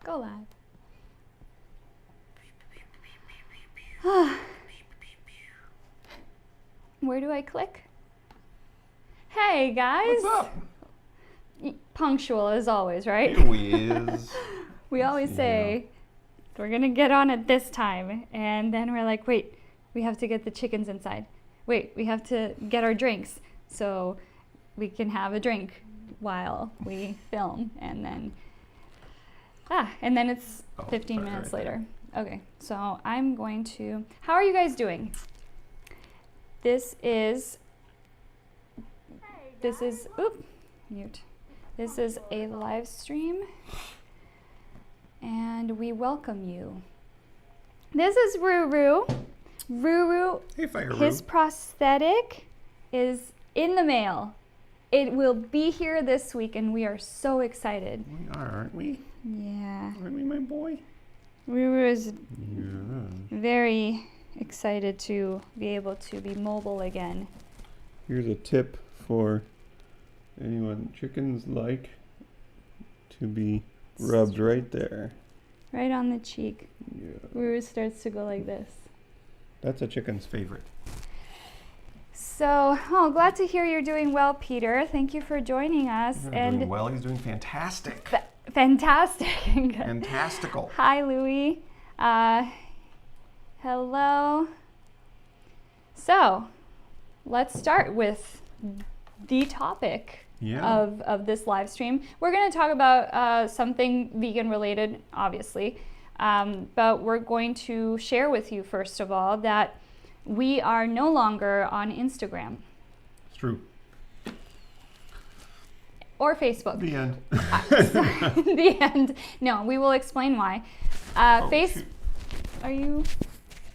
Go live. Where do I click? Hey guys! What's up? Punctual as always, right? Here we is. We always say, we're gonna get on at this time, and then we're like, wait, we have to get the chickens inside. Wait, we have to get our drinks so we can have a drink while we film, and then it's 15 minutes later. Okay, so I'm going to, how are you guys doing? This is, mute. This is a live stream, and we welcome you. This is Ruru. Ruru, Hey, Fire his prosthetic is in the mail. It will be here this week, and we are so excited. We are, aren't we? Yeah. Aren't we, my boy? Ruru is very excited to be able to be mobile again. Here's a tip for anyone. Chickens like to be rubbed right there. Right on the cheek. Yeah. Ruru starts to go like this. That's a chicken's favorite. So, glad to hear you're doing well, Peter. Thank you for joining us. He's doing well. He's doing fantastic. Fantastic. Fantastical. Hi, Louie. Hello. So, let's start with the topic of this live stream. We're going to talk about something vegan related, obviously, but we're going to share with you, first of all, that we are no longer on Instagram. It's true. Or Facebook. The end. The end. No, we will explain why. Shoot. Are you?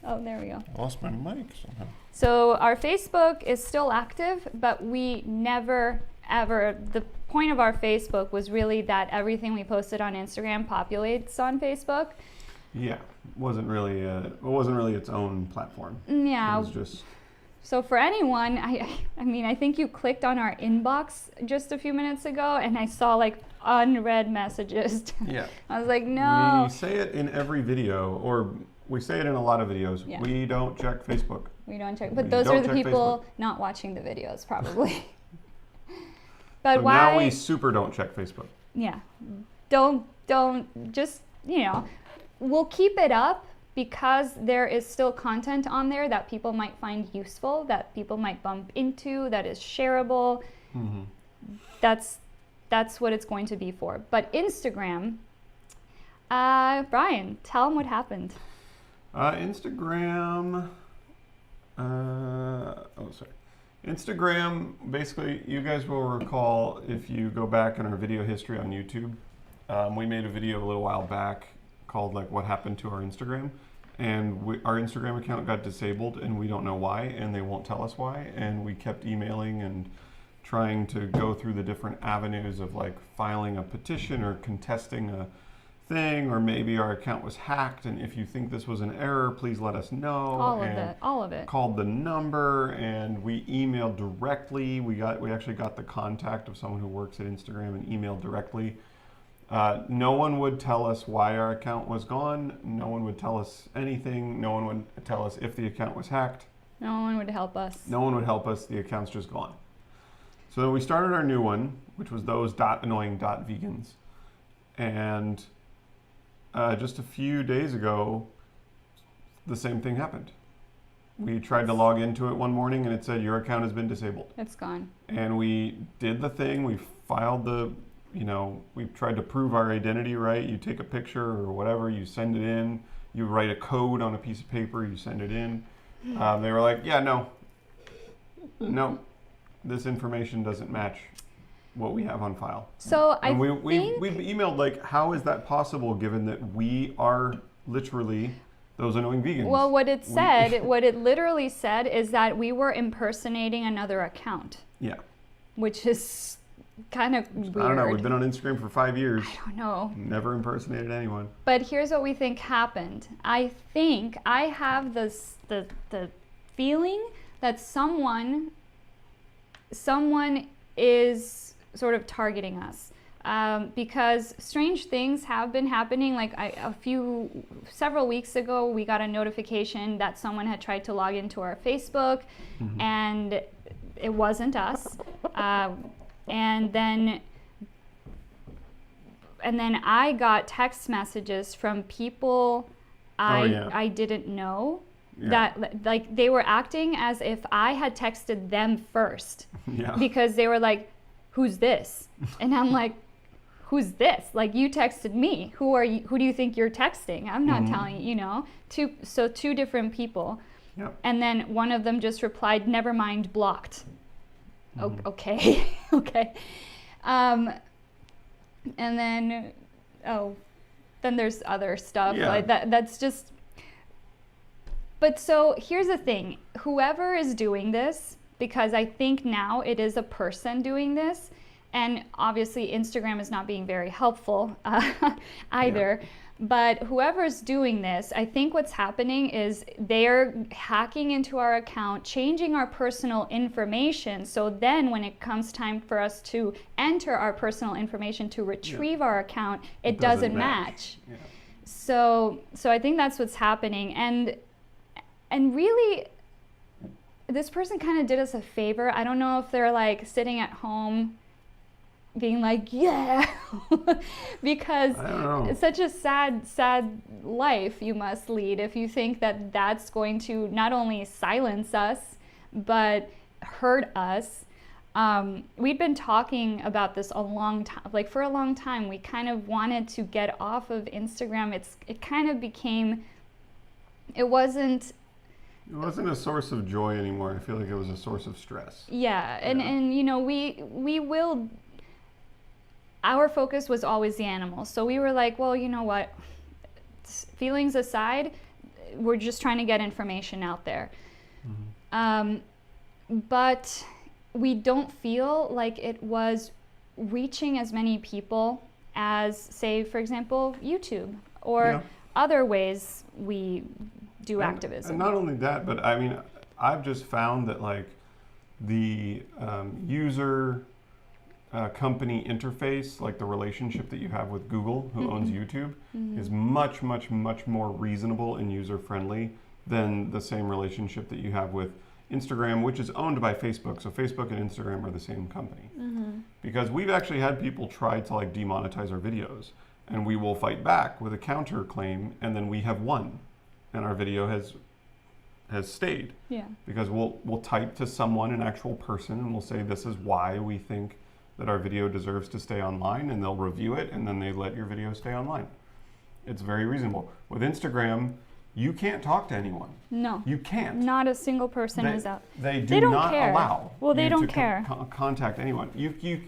Oh, there we go. Lost my mic somehow. So our Facebook is still active, but we never, ever, the point of our Facebook was really that everything we posted on Instagram populates on Facebook. Yeah, it wasn't really its own platform. Yeah. It was just. So for anyone, I mean, I think you clicked on our inbox just a few minutes ago, and I saw like unread messages. Yeah. I was like, no. We say it in every video, or we say it in a lot of videos. Yeah. We don't check Facebook. We don't check, but those are the people not watching the videos, probably. But so why? Now we super don't check Facebook. Yeah. Don't just, we'll keep it up because there is still content on there that people might find useful, that people might bump into, that is shareable. Mm-hmm. That's what it's going to be for. But Instagram, Brian, tell them what happened. Instagram, Instagram, basically, you guys will recall if you go back in our video history on YouTube, we made a video a little while back called like what happened to our Instagram, and our Instagram account got disabled and we don't know why, and they won't tell us why, and we kept emailing and trying to go through the different avenues of like filing a petition or contesting a thing, or maybe our account was hacked, and if you think this was an error, please let us know. All of it. Called the number, and we emailed directly. We actually got the contact of someone who works at Instagram and emailed directly. No one would tell us why our account was gone. No one would tell us anything. No one would tell us if the account was hacked. No one would help us. No one would help us. The account's just gone. So we started our new one, which was those.annoying.vegans. And just a few days ago, the same thing happened. We tried to log into it one morning and it said your account has been disabled. It's gone. And we did the thing. We filed we tried to prove our identity, right? You take a picture or whatever, you send it in, you write a code on a piece of paper, you send it in. They were like, yeah, no, this information doesn't match what we have on file. So we've emailed like, how is that possible given that we are literally those annoying vegans? Well, what it literally said is that we were impersonating another account. Yeah. Which is kind of weird. I don't know. We've been on Instagram for 5 years. I don't know. Never impersonated anyone. But here's what we think happened. I think I have the feeling that someone is sort of targeting us. because strange things have been happening. Like several weeks ago, we got a notification that someone had tried to log into our Facebook, and it wasn't us. And then I got text messages from people I didn't know. That like they were acting as if I had texted them first, because they were like, "Who's this?" And I'm like, "Who's this? Like, you texted me. Who are you? Who do you think you're texting? I'm not telling you." You know, two different people. Yep. And then one of them just replied, "Never mind, blocked." Okay, okay. And then then there's other stuff like that. That's just. But so here's the thing, whoever is doing this, because I think now it is a person doing this, and obviously Instagram is not being very helpful either, but whoever's doing this, I think what's happening is they're hacking into our account, changing our personal information, so then when it comes time for us to enter our personal information to retrieve our account, it doesn't match. Yeah. So I think that's what's happening. And really, this person kind of did us a favor. I don't know if they're like sitting at home being like, yeah, because it's such a sad life you must lead if you think that that's going to not only silence us, but hurt us. We'd been talking about this a long time, like for a long time. We kind of wanted to get off of Instagram. It kind of became, it wasn't a source of joy anymore. I feel like it was a source of stress. Yeah, and you know, we will, our focus was always the animals. So we were like, well, you know what, feelings aside, we're just trying to get information out there. But we don't feel like it was reaching as many people as, say, for example, YouTube or other ways we do activism. And not only that, but I mean, I've just found that like the user company interface, like the relationship that you have with Google, who owns YouTube, is much more reasonable and user friendly than the same relationship that you have with Instagram, which is owned by Facebook. So Facebook and Instagram are the same company. Because we've actually had people try to like demonetize our videos, and we will fight back with a counter claim, and then we have won. And our video has stayed. Yeah. Because we'll type to someone, an actual person, and we'll say this is why we think that our video deserves to stay online, and they'll review it, and then they let your video stay online. It's very reasonable. With Instagram, you can't talk to anyone. No. You can't. Not a single person is out. They don't not care. Allow. Well, they you don't to care. Contact anyone.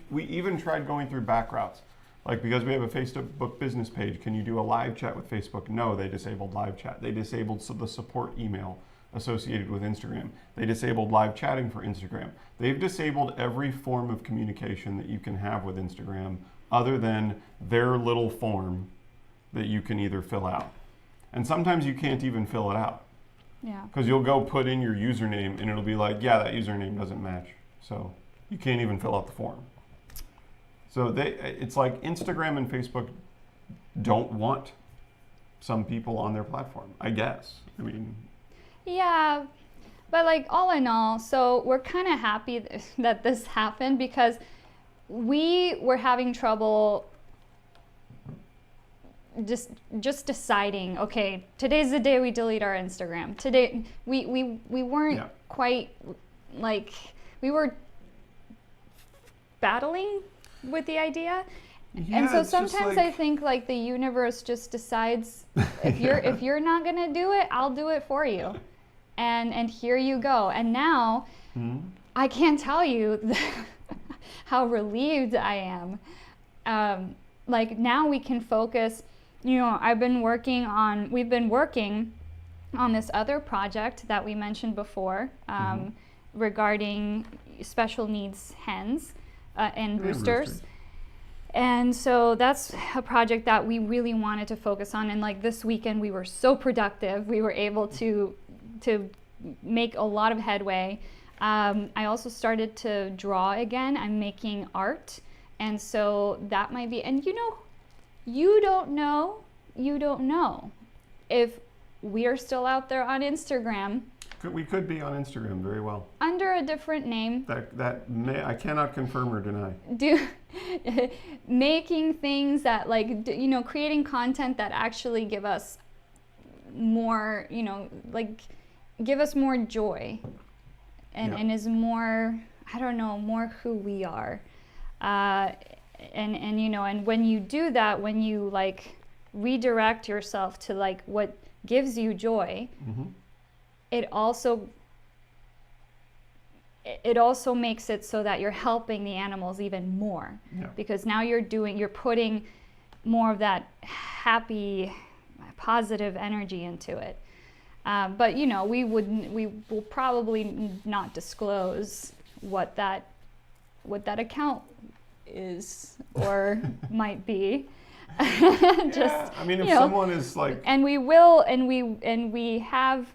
We even tried going through back routes. Like, because we have a Facebook business page, can you do a live chat with Facebook? No, they disabled live chat. They disabled the support email associated with Instagram. They disabled live chatting for Instagram. They've disabled every form of communication that you can have with Instagram other than their little form that you can either fill out. And sometimes you can't even fill it out. Yeah. Because you'll go put in your username and it'll be like, yeah, that username doesn't match. So you can't even fill out the form. So it's like Instagram and Facebook don't want some people on their platform, I guess. I mean. Yeah, but like all in all, so we're kind of happy that this happened because we were having trouble just deciding, okay, today's the day we delete our Instagram. Today, we weren't quite, like, we were battling with the idea. Yeah, and so sometimes I think like the universe just decides if you're not gonna do it, I'll do it for you, and here you go. And now I can't tell you how relieved I am. Like now we can focus. You know, we've been working on this other project that we mentioned before regarding special needs hens and roosters. And so that's a project that we really wanted to focus on. And like this weekend, we were so productive. We were able to make a lot of headway. I also started to draw again. I'm making art. And so that might be, and you don't know if we are still out there on Instagram. We could be on Instagram very well. Under a different name. I cannot confirm or deny. Making things that creating content that actually give us more, give us more joy and is more, I don't know, more who we are. And when you do that, when you redirect yourself to what gives you joy, it also makes it so that you're helping the animals even more, because now you're putting more of that happy, positive energy into it. But we will probably not disclose what that account is or might be. If someone is and we will, and we have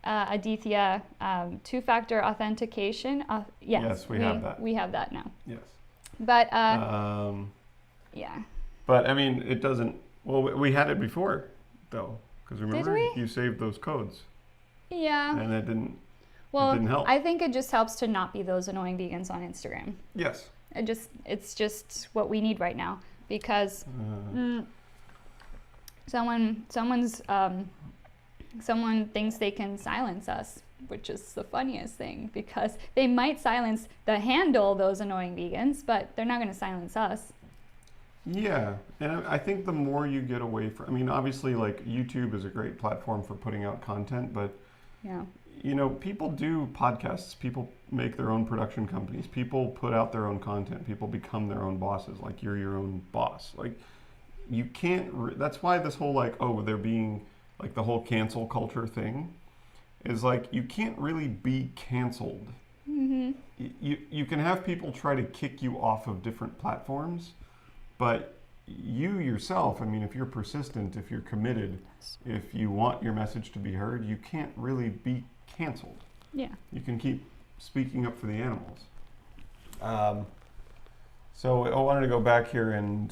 Aditya two-factor authentication. Yes, we have that. We have that now. Yes. But yeah. But it doesn't. Well, we had it before, though, because remember you saved those codes. Yeah. And it didn't. Well, it didn't help. I think it just helps to not be those annoying vegans on Instagram. Yes. It's just what we need right now, because someone thinks they can silence us, which is the funniest thing, because they might silence the handle, those annoying vegans, but they're not going to silence us. Yeah, and I think the more you get away from, obviously YouTube is a great platform for putting out content, but people do podcasts, people make their own production companies, people put out their own content, people become their own bosses, you're your own boss. You can't, that's why this whole they're being, the whole cancel culture thing is you can't really be canceled. Mm-hmm. You can have people try to kick you off of different platforms, but you yourself, if you're persistent, if you're committed, if you want your message to be heard, you can't really be canceled. Yeah. You can keep speaking up for the animals. So I wanted to go back here and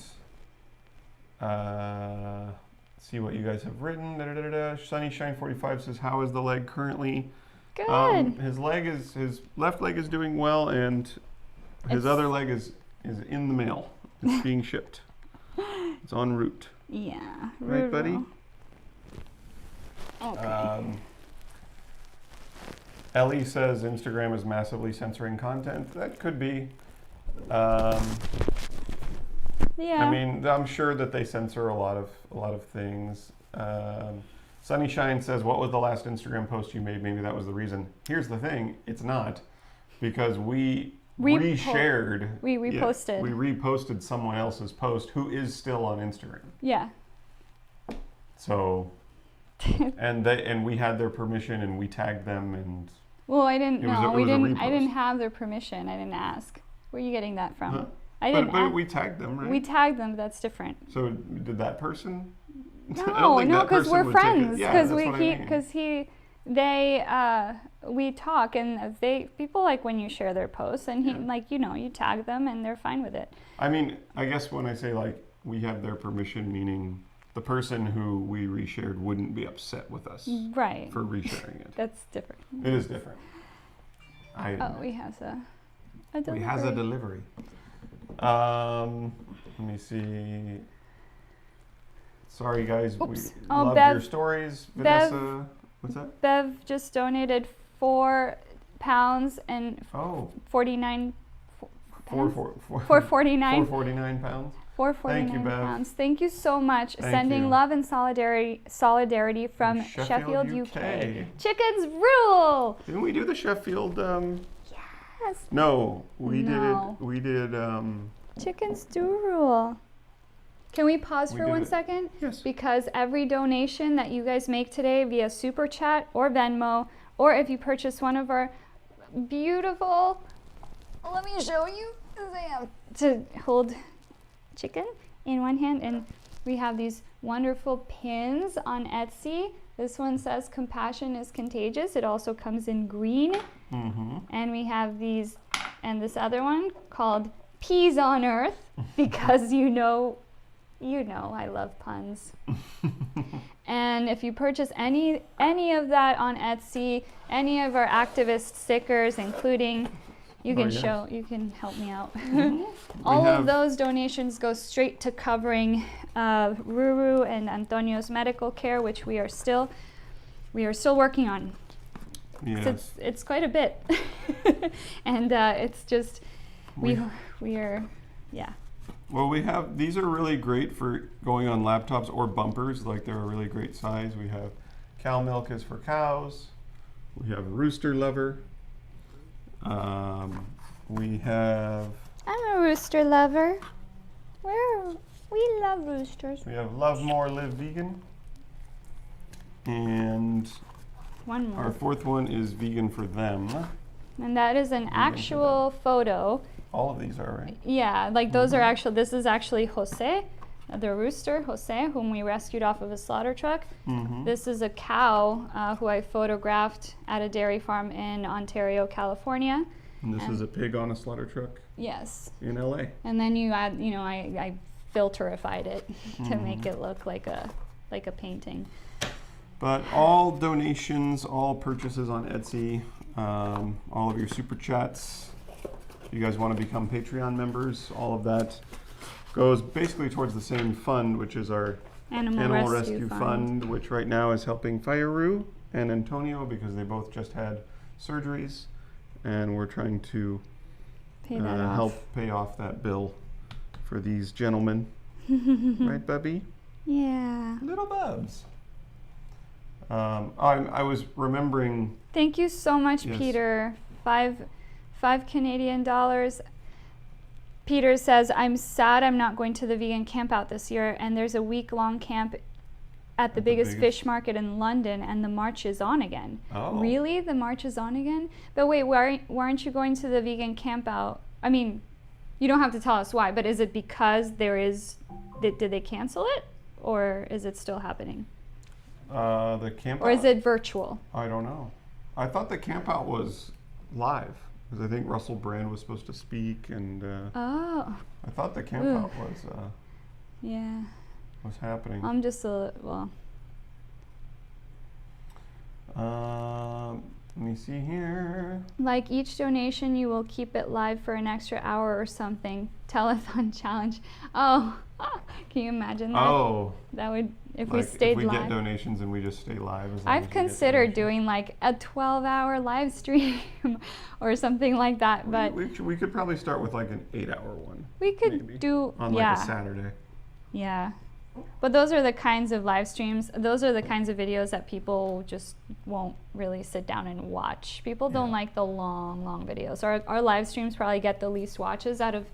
see what you guys have written. Sunnyshine45 says, "How is the leg currently?" Good. His left leg is doing well, and his other leg is in the mail. It's being shipped. It's en route. Yeah. Right, buddy? Okay. Ellie says Instagram is massively censoring content. That could be. Yeah. I'm sure that they censor a lot of things. Sunnyshine says, "What was the last Instagram post you made? Maybe that was the reason." Here's the thing: it's not, because we reshared. We reposted. We reposted someone else's post who is still on Instagram. Yeah. So, and we had their permission, and we tagged them, and. Well, I didn't know. We didn't. Repost. I didn't have their permission. I didn't ask. Where are you getting that from? Huh? I didn't. But we tagged them, right? We tagged them. That's different. So did that person? No, because we're friends. Because we talk, and people like when you share their posts, and you tag them, and they're fine with it. I guess when I say we have their permission, meaning the person who we reshared wouldn't be upset with us, right, for resharing it. That's different. It is different. We have a delivery. We has a delivery. Let me see. Sorry, guys. Oops. We love your stories. Vanessa, what's that? Bev just donated £4 and 49 449 pounds. 449 pounds. Thank you so much. Thank Sending you. love and solidarity from Sheffield, UK. Chickens rule. Didn't we do the Sheffield? Yes. No, we did. We did. Chickens do rule. Can we pause for 1 second? Yes. Because every donation that you guys make today via Super Chat or Venmo, or if you purchase one of our beautiful, let me show you, I have to hold chicken in one hand, and we have these wonderful pins on Etsy. This one says "Compassion is contagious." It also comes in green. Mm-hmm. And we have these, and this other one called peas on earth, because you know I love puns. And if you purchase any of that on Etsy, any of our activist stickers, including, you can help me out. All of those donations go straight to covering Ruru and Antonio's medical care, which we are still working on. Yes. It's quite a bit. And it's just we are. Well, these are really great for going on laptops or bumpers. Like, they're a really great size. We have cow milk is for cows. We have rooster lover. We have. I'm a rooster lover. We love roosters. We have love more, live vegan. And one more. Our fourth one is vegan for them. And that is an actual photo. All of these are, right? Yeah, like those are actual. This is actually Jose, the rooster, Jose, whom we rescued off of a slaughter truck. This is a cow who I photographed at a dairy farm in Ontario, California. And this is a pig on a slaughter truck. Yes. In LA. And then you add, I filterified it to make it look like a painting. But all donations, all purchases on Etsy, all of your super chats, if you guys want to become Patreon members, all of that goes basically towards the same fund, which is our Animal Rescue Fund, which right now is helping Fireru and Antonio because they both just had surgeries, and we're trying to help pay off that bill for these gentlemen. Right, Bubby? Yeah. Little bubs. I was remembering. Thank you so much, yes. Peter. $5 Canadian. Peter says, I'm sad I'm not going to the vegan camp out this year, and there's a week-long camp at the biggest fish market in London, and the march is on again. Oh. Really? The march is on again? But wait, why aren't you going to the vegan camp out? I mean, you don't have to tell us why, but is it because did they cancel it? Or is it still happening? The camp out? Or is it virtual? I don't know. I thought the camp out was live. Because I think Russell Brand was supposed to speak, and I thought the camp out was happening. I'm just let me see here. Like each donation, you will keep it live for an extra hour or something. Telethon challenge. Oh, can you imagine that? Oh, that would if we stayed live. If we get donations and we just stay live. I've considered doing like a 12-hour live stream or something like that, but we could probably start with like an 8-hour one. We could maybe, do on like a Saturday. Yeah. But those are the kinds of live streams, those are the kinds of videos that people just won't really sit down and watch. People don't like the long videos. Our live streams probably get the least watches out of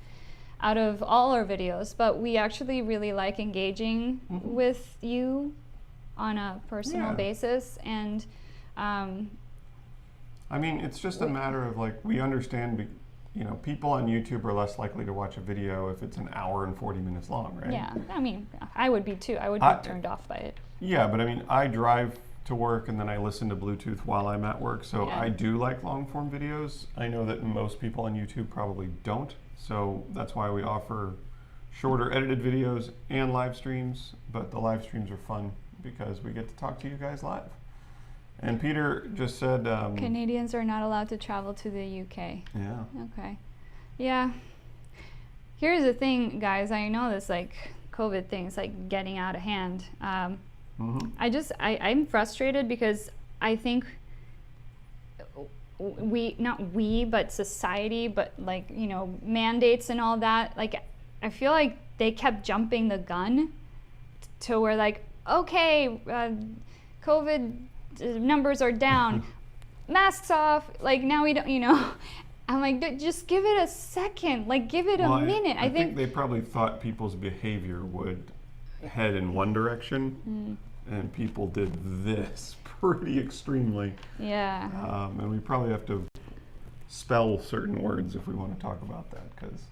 all our videos, but we actually really like engaging with you on a personal basis. And I mean, it's just a matter of like, we understand, people on YouTube are less likely to watch a video if it's an hour and 40 minutes long, right? Yeah, I mean, I would be too. I would be turned off by it. Yeah, but I mean, I drive to work and then I listen to Bluetooth while I'm at work, so I do like long form videos. I know that most people on YouTube probably don't, so that's why we offer shorter edited videos and live streams, but the live streams are fun because we get to talk to you guys live. And Peter just said Canadians are not allowed to travel to the UK. Yeah. Okay. Yeah. Here's the thing, guys. I know this COVID thing is getting out of hand. I'm frustrated because I think but society, but mandates and all that. I feel like they kept jumping the gun to where okay, COVID numbers are down, masks off, now we don't, I'm like, just give it a second, give it a minute. I think they probably thought people's behavior would head in one direction, and people did this pretty extremely. Yeah. And we probably have to spell certain words if we want to talk about that, because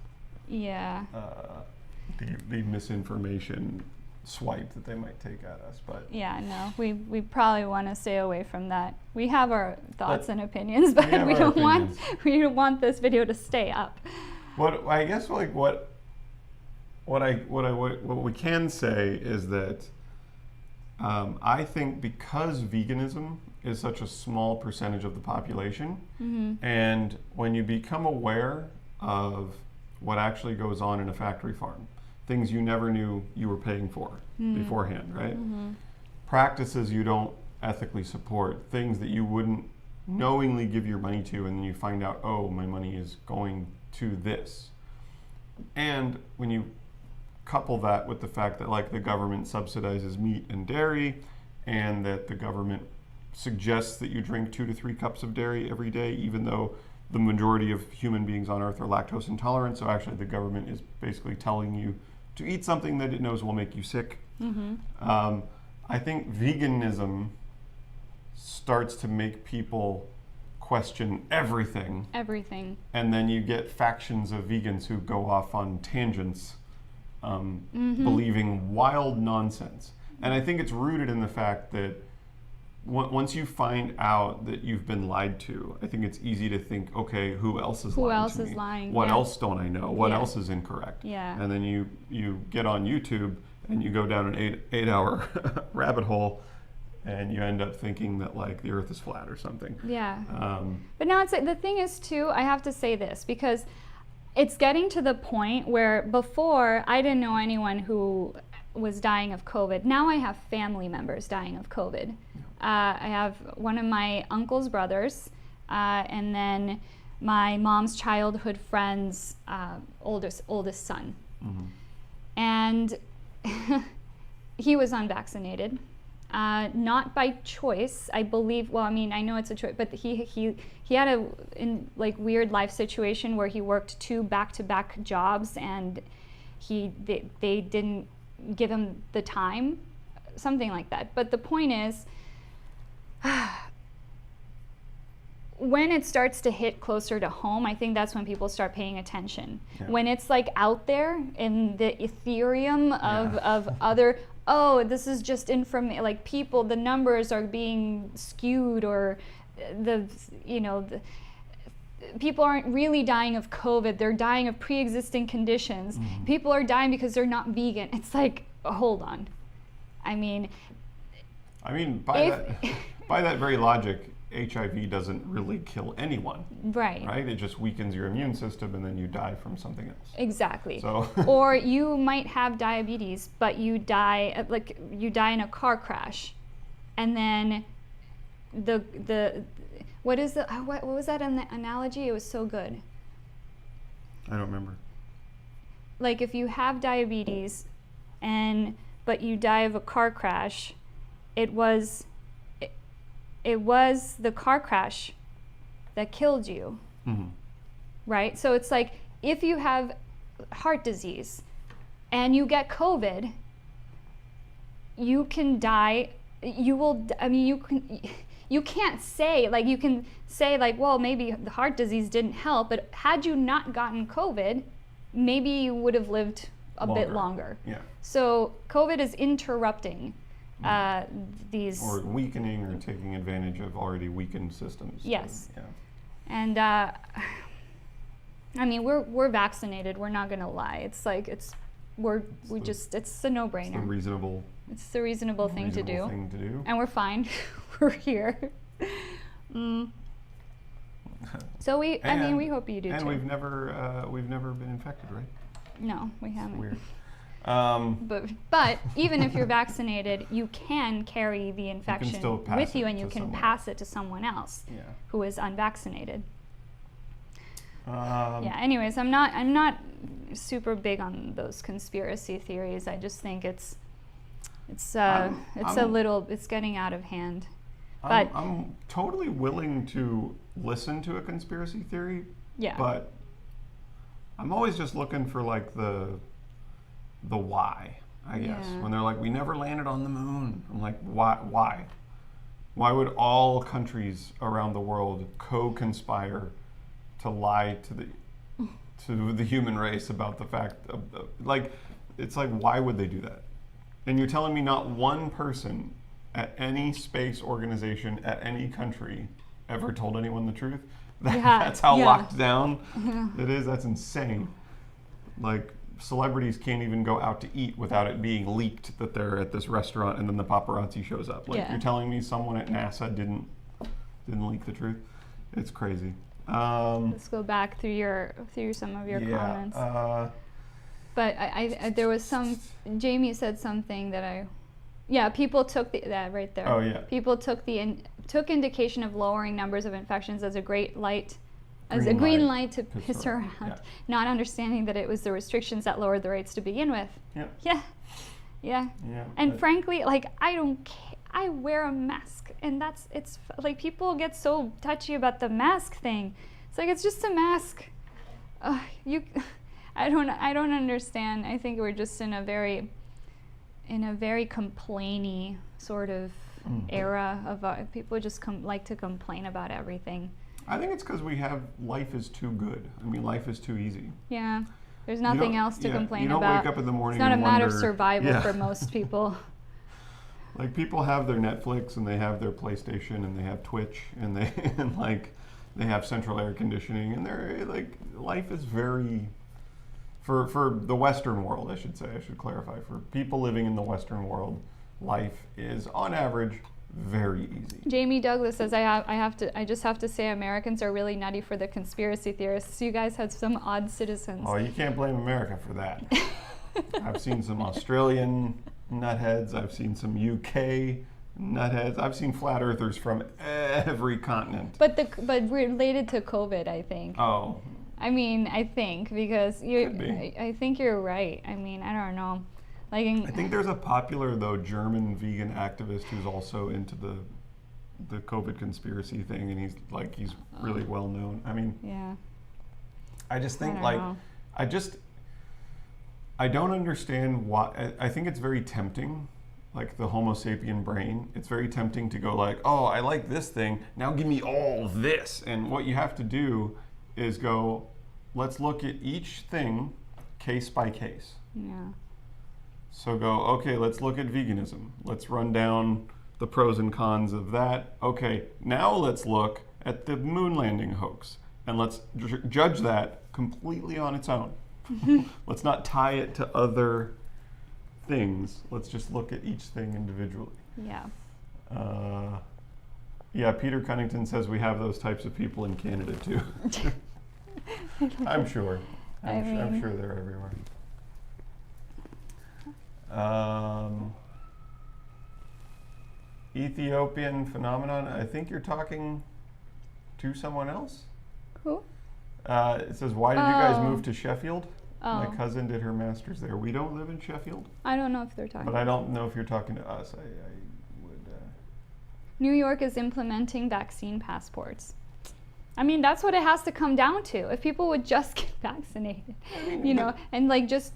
the misinformation swipe that they might take at us, but we probably want to stay away from that. We have our thoughts and opinions, but we don't want this video to stay up. What I guess like what we can say is that I think because veganism is such a small percentage of the population, and when you become aware of what actually goes on in a factory farm, things you never knew you were paying for beforehand, right? Practices you don't ethically support, things that you wouldn't knowingly give your money to, and then you find out, oh, my money is going to this. And when you couple that with the fact that like the government subsidizes meat and dairy, and that the government suggests that you drink 2 to 3 cups of dairy every day, even though the majority of human beings on Earth are lactose intolerant. So actually the government is basically telling you to eat something that it knows will make you sick. I think veganism starts to make people question everything. And then you get factions of vegans who go off on tangents, believing wild nonsense. And I think it's rooted in the fact that once you find out that you've been lied to, I think it's easy to think, okay, who else is lying to me? What else don't I know? What else is incorrect? And then you get on YouTube and you go down an 8-hour rabbit hole, and you end up thinking that like the Earth is flat or something. But now it's like, the thing is too, I have to say this, because it's getting to the point where before I didn't know anyone who was dying of COVID. Now I have family members dying of COVID. I have one of my uncle's brothers, and then my mom's childhood friend's oldest son. And he was unvaccinated. Not by choice, I believe. Well, I mean, I know it's a choice, but he had a weird life situation where he worked 2 back-to-back jobs, and they didn't give him the time, something like that. But the point is, when it starts to hit closer to home, I think that's when people start paying attention. When it's like out there in the Ethereum of other, oh, this is just information, like people, the numbers are being skewed, or people aren't really dying of COVID, they're dying of pre-existing conditions. People are dying because they're not vegan. It's like, hold on. I mean, by that very logic, HIV doesn't really kill anyone. Right. It just weakens your immune system, and then you die from something else. Exactly. So or you might have diabetes, but you die in a car crash, and then what was that analogy? It was so good. I don't remember. Like if you have diabetes, but you die of a car crash, it was the car crash that killed you, right? So it's like, if you have heart disease and you get COVID, you can die. You can't say, like, you can say like, well, maybe the heart disease didn't help, but had you not gotten COVID, maybe you would have lived a bit longer. So COVID is interrupting these, or weakening, or taking advantage of already weakened systems. And I mean, we're vaccinated. We're not gonna lie. It's like it's a no-brainer. It's the reasonable thing to do. And we're fine. We're here. So we hope you do too. And we've never been infected, right? No, we haven't. Weird. But even if you're vaccinated, you can carry the infection with you, and you can pass it to someone else who is unvaccinated. Anyways, I'm not super big on those conspiracy theories. I just think it's getting out of hand. But I'm totally willing to listen to a conspiracy theory. But I'm always just looking for like the why, I guess. When they're like, we never landed on the moon. I'm like, why? Why would all countries around the world co-conspire to lie to the human race about the fact of, like, it's like, why would they do that? And you're telling me not one person at any space organization at any country ever told anyone the truth? That's how locked down it is. That's insane. Like, celebrities can't even go out to eat without it being leaked that they're at this restaurant, and then the paparazzi shows up. Like, you're telling me someone at NASA didn't leak the truth? It's crazy. Let's go back through some of your comments. But I there was Jamie said something that people took that right there. Oh yeah. People took indication of lowering numbers of infections as a green light to piss around, not understanding that it was the restrictions that lowered the rates to begin with. Yeah. And frankly, like, I don't care. I wear a mask, and it's like, people get so touchy about the mask thing. It's like, it's just a mask. I don't understand. I think we're just in a very complainy sort of era of people just like to complain about everything. I think it's because life is too good. I mean, life is too easy. Yeah, there's nothing else to complain about. You don't wake up in the morning. It's not a matter of survival for most people. Like, people have their Netflix, and they have their PlayStation, and they have Twitch, and they have central air conditioning, and they're like, life is very, for the Western world, I should clarify, for people living in the Western world, life is on average very easy. Jamie Douglas says, I just have to say, Americans are really nutty for the conspiracy theorists. You guys had some odd citizens. Oh, you can't blame America for that. I've seen some Australian nutheads. I've seen some UK nutheads. I've seen flat earthers from every continent. But related to COVID, I think. Oh. I mean, I think, because I think you're right. I mean, I don't know. Like, I think there's a popular, though, German vegan activist who's also into the COVID conspiracy thing, and he's really well known. I mean, I just think, I don't understand why. I think it's very tempting, like the Homo sapien brain. It's very tempting to go like, oh, I like this thing, now give me all this. And what you have to do is go, let's look at each thing case by case. Yeah. So go, okay, let's look at veganism. Let's run down the pros and cons of that. Okay, now let's look at the moon landing hoax, and let's judge that completely on its own. Let's not tie it to other things. Let's just look at each thing individually. Yeah. Peter Cunnington says we have those types of people in Canada too. I'm sure. I'm sure they're everywhere. Ethiopian phenomenon. I think you're talking to someone else. Who? It says, why did you guys move to Sheffield? My cousin did her master's there. We don't live in Sheffield. I don't know if they're talking. But I don't know if you're talking to us. I would. New York is implementing vaccine passports. I mean, that's what it has to come down to. If people would just get vaccinated, and like just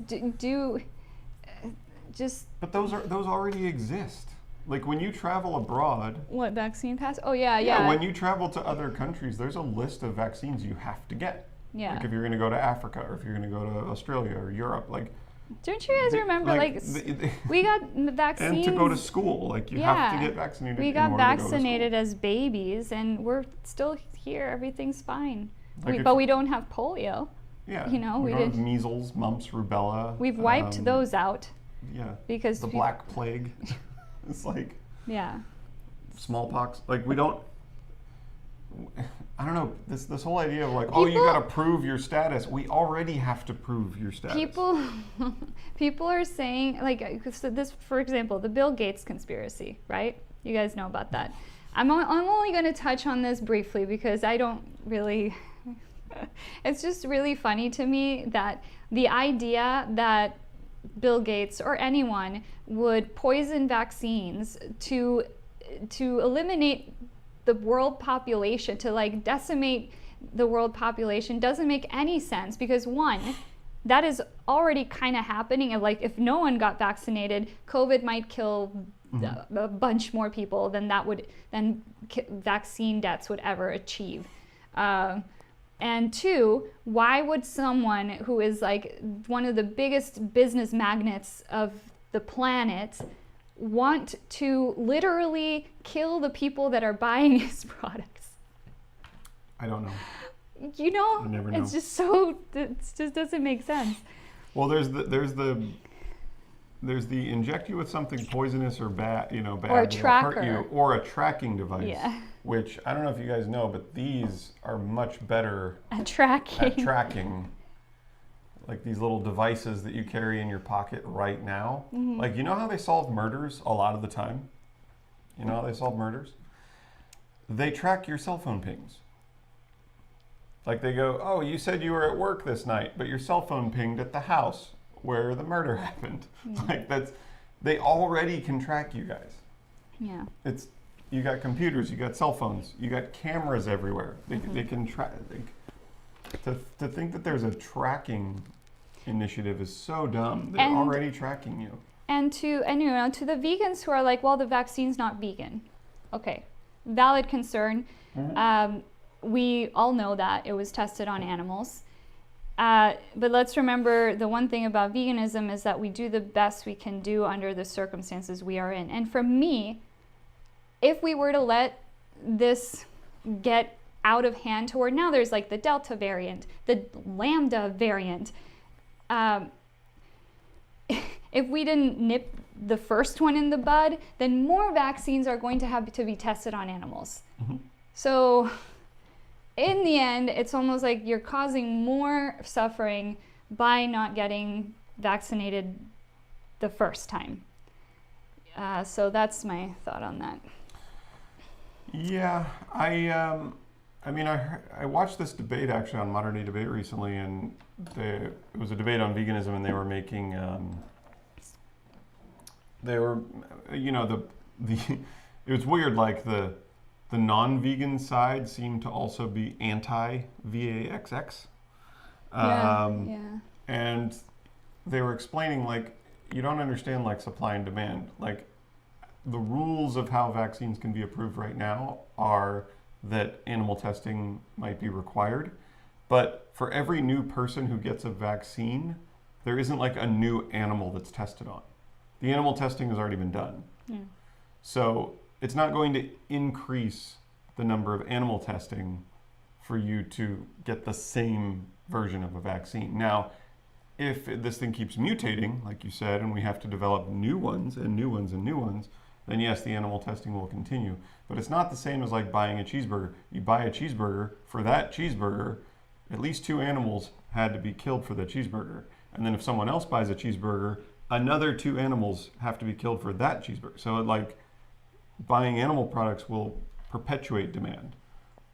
But those already exist. Like, when you travel abroad. What, vaccine pass? Oh yeah. When you travel to other countries, there's a list of vaccines you have to get. Yeah. Like, if you're going to go to Africa, or if you're going to go to Australia or Europe, like. Don't you guys remember, we got vaccines. And to go to school, like, you have to get vaccinated. We got vaccinated as babies, and we're still here. Everything's fine. But we don't have polio. Yeah. We don't have measles, mumps, rubella. We've wiped those out. Yeah. Because the Black Plague. It's like. Yeah. Smallpox. Like, we don't. I don't know, this whole idea of like, people, you got to prove your status. We already have to prove your status. People are saying, like, so this, for example, the Bill Gates conspiracy, right? You guys know about that. I'm only going to touch on this briefly because I don't really. It's just really funny to me that the idea that Bill Gates or anyone would poison vaccines to eliminate the world population, to like decimate the world population, doesn't make any sense, because one, that is already kind of happening. And like, if no one got vaccinated, COVID might kill a bunch more people than vaccine deaths would ever achieve. And two, why would someone who is like one of the biggest business magnates of the planet want to literally kill the people that are buying his products? I don't know. You know, I never know. it's just so, it just doesn't make sense. Well, there's the inject you with something poisonous or bad, bad, or a that'll tracker, hurt you, or a tracking device. Yeah. Which I don't know if you guys know, but these are much better at tracking. Like these little devices that you carry in your pocket right now. Mm-hmm. Like, you know how they solve murders a lot of the time? You know how they solve murders? They track your cell phone pings. Like they go, oh, you said you were at work this night, but your cell phone pinged at the house where the murder happened. Mm-hmm. Like they already can track you guys. Yeah. You got computers, you got cell phones, you got cameras everywhere. They can track. To think that there's a tracking initiative is so dumb. They're already tracking you. And to the vegans who are like, well, the vaccine's not vegan. Okay, valid concern. Mm-hmm. We all know that it was tested on animals. But let's remember the one thing about veganism is that we do the best we can do under the circumstances we are in. And for me, if we were to let this get out of hand to where now there's like the Delta variant, the Lambda variant, if we didn't nip the first one in the bud, then more vaccines are going to have to be tested on animals. Mm-hmm. So in the end, it's almost like you're causing more suffering by not getting vaccinated the first time. So that's my thought on that. Yeah, I watched this debate actually on Modern Day Debate recently, and it was a debate on veganism, and they were making, it was weird, like the non-vegan side seemed to also be anti-VAXX. Yeah. And they were explaining, like, you don't understand, like, supply and demand. Like, the rules of how vaccines can be approved right now are that animal testing might be required. But for every new person who gets a vaccine, there isn't, like, a new animal that's tested on. The animal testing has already been done. Yeah. So it's not going to increase the number of animal testing for you to get the same version of a vaccine. Now, if this thing keeps mutating, like you said, and we have to develop new ones and new ones and new ones, then yes, the animal testing will continue. But it's not the same as like buying a cheeseburger. You buy a cheeseburger, for that cheeseburger, at least 2 animals had to be killed for the cheeseburger. And then if someone else buys a cheeseburger, another 2 animals have to be killed for that cheeseburger. So buying animal products will perpetuate demand.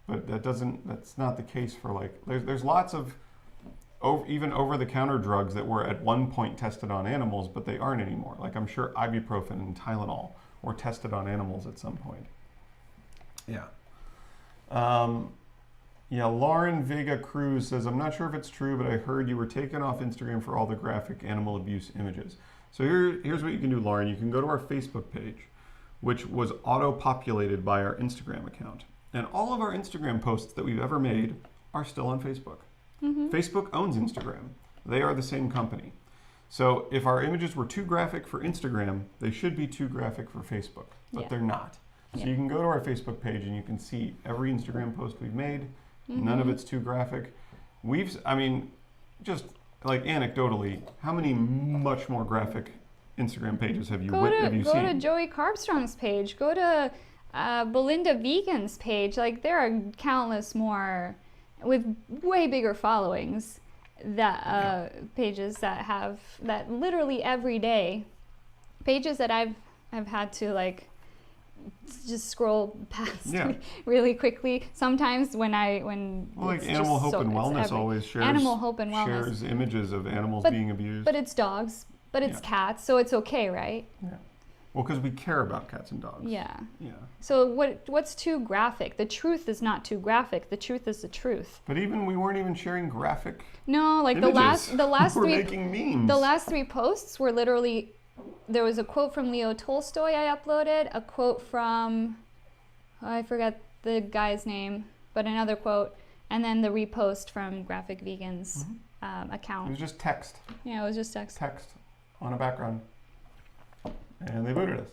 But that's not the case for there's lots of even over-the-counter drugs that were at one point tested on animals, but they aren't anymore. Like I'm sure ibuprofen and Tylenol were tested on animals at some point. Yeah. Lauren Vega Cruz says, I'm not sure if it's true, but I heard you were taken off Instagram for all the graphic animal abuse images. So here's what you can do, Lauren. You can go to our Facebook page, which was auto-populated by our Instagram account. And all of our Instagram posts that we've ever made are still on Facebook. Mm-hmm. Facebook owns Instagram. They are the same company. So if our images were too graphic for Instagram, they should be too graphic for Facebook, but they're not. So you can go to our Facebook page and you can see every Instagram post we've made. Mm-hmm. None of it's too graphic. Just like anecdotally, how many much more graphic Instagram pages have you seen? Go to Joey Carbstrong's page. Go to Belinda Vegan's page. Like there are countless more with way bigger followings pages that have that literally every day. Pages that I've had to just scroll past really quickly. Sometimes when Animal Hope and Wellness always shares Animal Hope and Wellness shares images of animals being abused. But it's dogs. But it's cats, so it's okay, right? Yeah. Well, because we care about cats and dogs. Yeah. Yeah. So what's too graphic? The truth is not too graphic. The truth is the truth. But we weren't even sharing graphic. No, images. the last we're three making memes. The last 3 posts were literally, there was a quote from Leo Tolstoy I uploaded, a quote from I forget the guy's name, but another quote, and then the repost from Graphic Vegan's account. It was just text. Yeah, it was just text. Text on a background. And they booted us.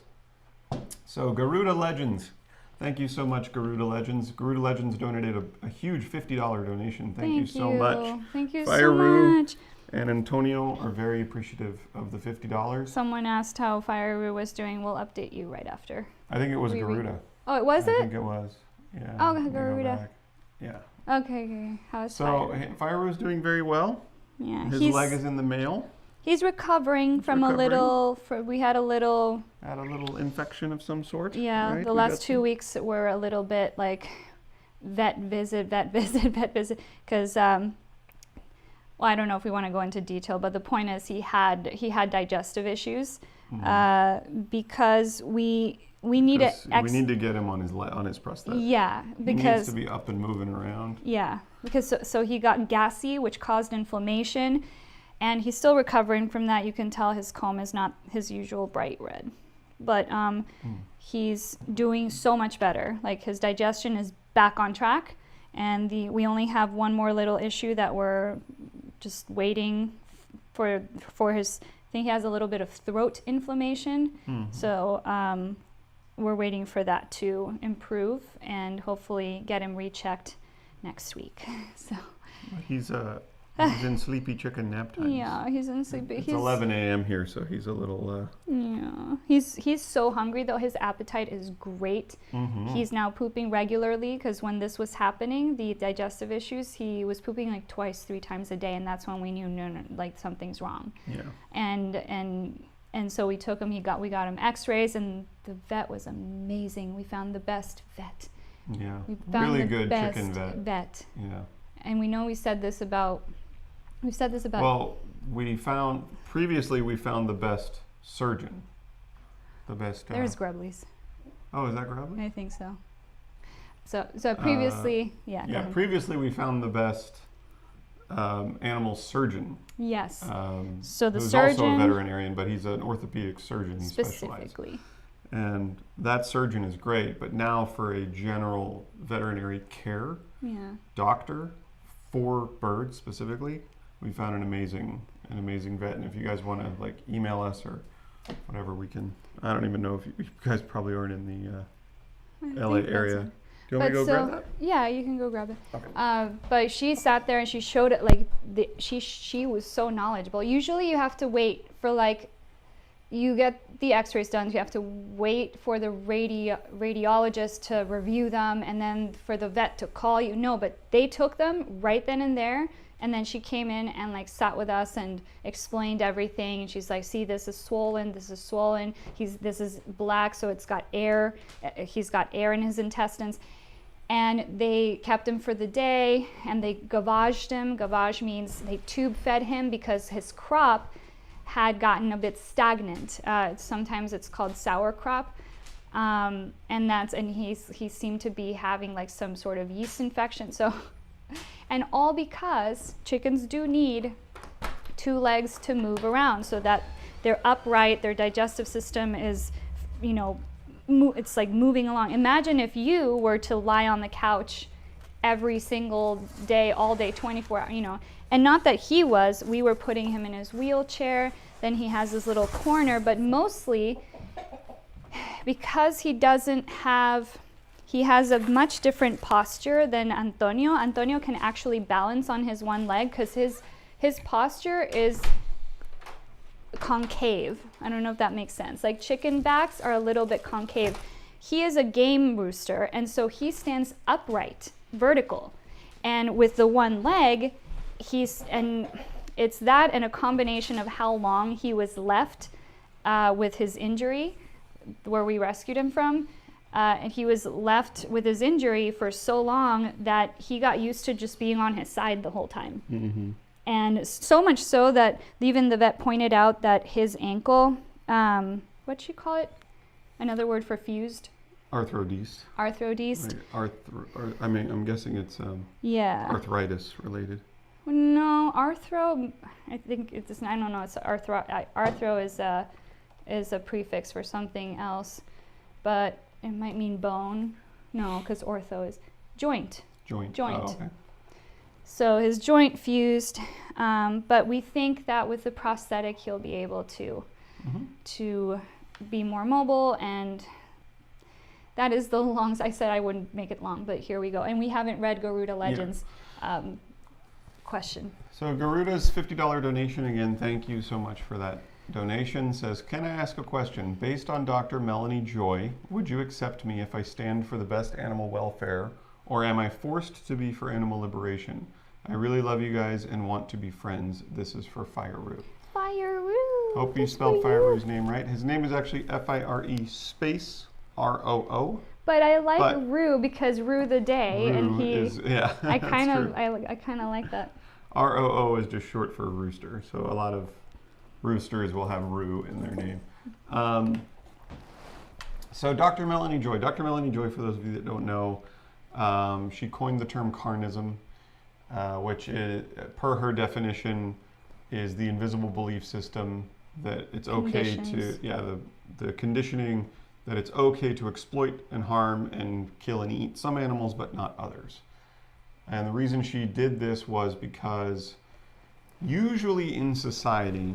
So Garuda Legends. Thank you so much, Garuda Legends. Garuda Legends donated a huge $50 donation. Thank you so much. Thank you Fire so Roo much. And Antonio are very appreciative of the $50. Someone asked how Fire Roo was doing. We'll update you right after. I think it was Garuda. Oh, it was it? I think it was. Yeah. Oh, Garuda. Yeah. Okay. How's Fire Roo's doing very well. Yeah. His leg is in the mail. He's recovering from a little. We had a little. Had a little infection of some sort. Yeah. Right? The last 2 weeks were a little bit like vet visit, because well, I don't know if we want to go into detail, but the point is he had digestive issues, because we need to get him on his prosthetic. Yeah, because he needs to be up and moving around. Yeah, because so he got gassy, which caused inflammation, and he's still recovering from that. You can tell his comb is not his usual bright red, but he's doing so much better. Like his digestion is back on track, and we only have one more little issue that we're just waiting for his. I think he has a little bit of throat inflammation, so we're waiting for that to improve and hopefully get him rechecked next week. So he's in sleepy chicken nap time. Yeah, he's in sleepy. It's 11 a.m. here, so he's a little. Yeah, he's so hungry though. His appetite is great. He's now pooping regularly because when this was happening, the digestive issues, he was pooping like 2-3 times a day, and that's when we knew no, like something's wrong. Yeah. And so we took him. We got him X-rays, and the vet was amazing. We found the best vet. Yeah. We found really the good best chicken vet. Yeah. And we said this about. Well, we found the best surgeon. The best. There's Grubley's. Oh, is that Grubley? I think so. So previously, previously we found the best animal surgeon. Yes. So the surgeon, also a veterinarian, but he's an orthopedic surgeon. Specifically. And that surgeon is great, but now for a general veterinary care doctor for birds specifically, we found an amazing vet. And if you guys want to like email us or whatever, we can. I don't even know if you guys probably aren't in the LA area. Do you want me to go grab that? Yeah, you can go grab it. Okay. But she sat there and she showed it like she was so knowledgeable. Usually you have to wait for like you get the X-rays done. You have to wait for the radiologist to review them, and then for the vet to call you. No, but they took them right then and there. And then she came in and like sat with us and explained everything. And she's like, see, this is swollen. This is black, so it's got air. He's got air in his intestines. And they kept him for the day, and they gavaged him. Gavage means they tube fed him because his crop had gotten a bit stagnant. Sometimes it's called sour crop. And he seemed to be having like some sort of yeast infection. So. And all because chickens do need 2 legs to move around so that they're upright, their digestive system is, it's like moving along. Imagine if you were to lie on the couch every single day, all day, 24 hours, and not that we were putting him in his wheelchair, then he has this little corner, but mostly because he has a much different posture than Antonio. Antonio can actually balance on his one leg because his posture is concave. I don't know if that makes sense. Like chicken backs are a little bit concave. He is a game rooster, and so he stands upright, vertical. And with the one leg, it's that and a combination of how long he was left with his injury, where we rescued him from. And he was left with his injury for so long that he got used to just being on his side the whole time. Mm-hmm. And so much so that even the vet pointed out that his ankle, what'd you call it? Another word for fused? Arthrodese. Arthrodese. I'm guessing it's arthritis related. No, arthro, I think it's, I don't know, it's arthro is a prefix for something else, but it might mean bone. No, because ortho is joint. Joint. Oh, okay. So his joint fused, but we think that with the prosthetic he'll be able to be more mobile, and that is the longest. I said I wouldn't make it long, but here we go. And we haven't read Garuda Legends question. So Garuda's $50 donation, again, thank you so much for that donation, says, can I ask a question? Based on Dr. Melanie Joy, would you accept me if I stand for the best animal welfare, or am I forced to be for animal liberation? I really love you guys and want to be friends. This is for Fireroo. Fireroo. Hope you spelled Fireroo's name right. His name is actually F-I-R-E space R-O-O. But I like Roo because Roo the day, Roo and he. Is, yeah, I kind of like that. R-O-O is just short for rooster, so a lot of roosters will have Roo in their name. So Dr. Melanie Joy. Dr. Melanie Joy, for those of you that don't know, she coined the term carnism, which is, per her definition, is the invisible belief system that it's okay to, the conditioning that it's okay to exploit and harm and kill and eat some animals, but not others. And the reason she did this was because usually in society,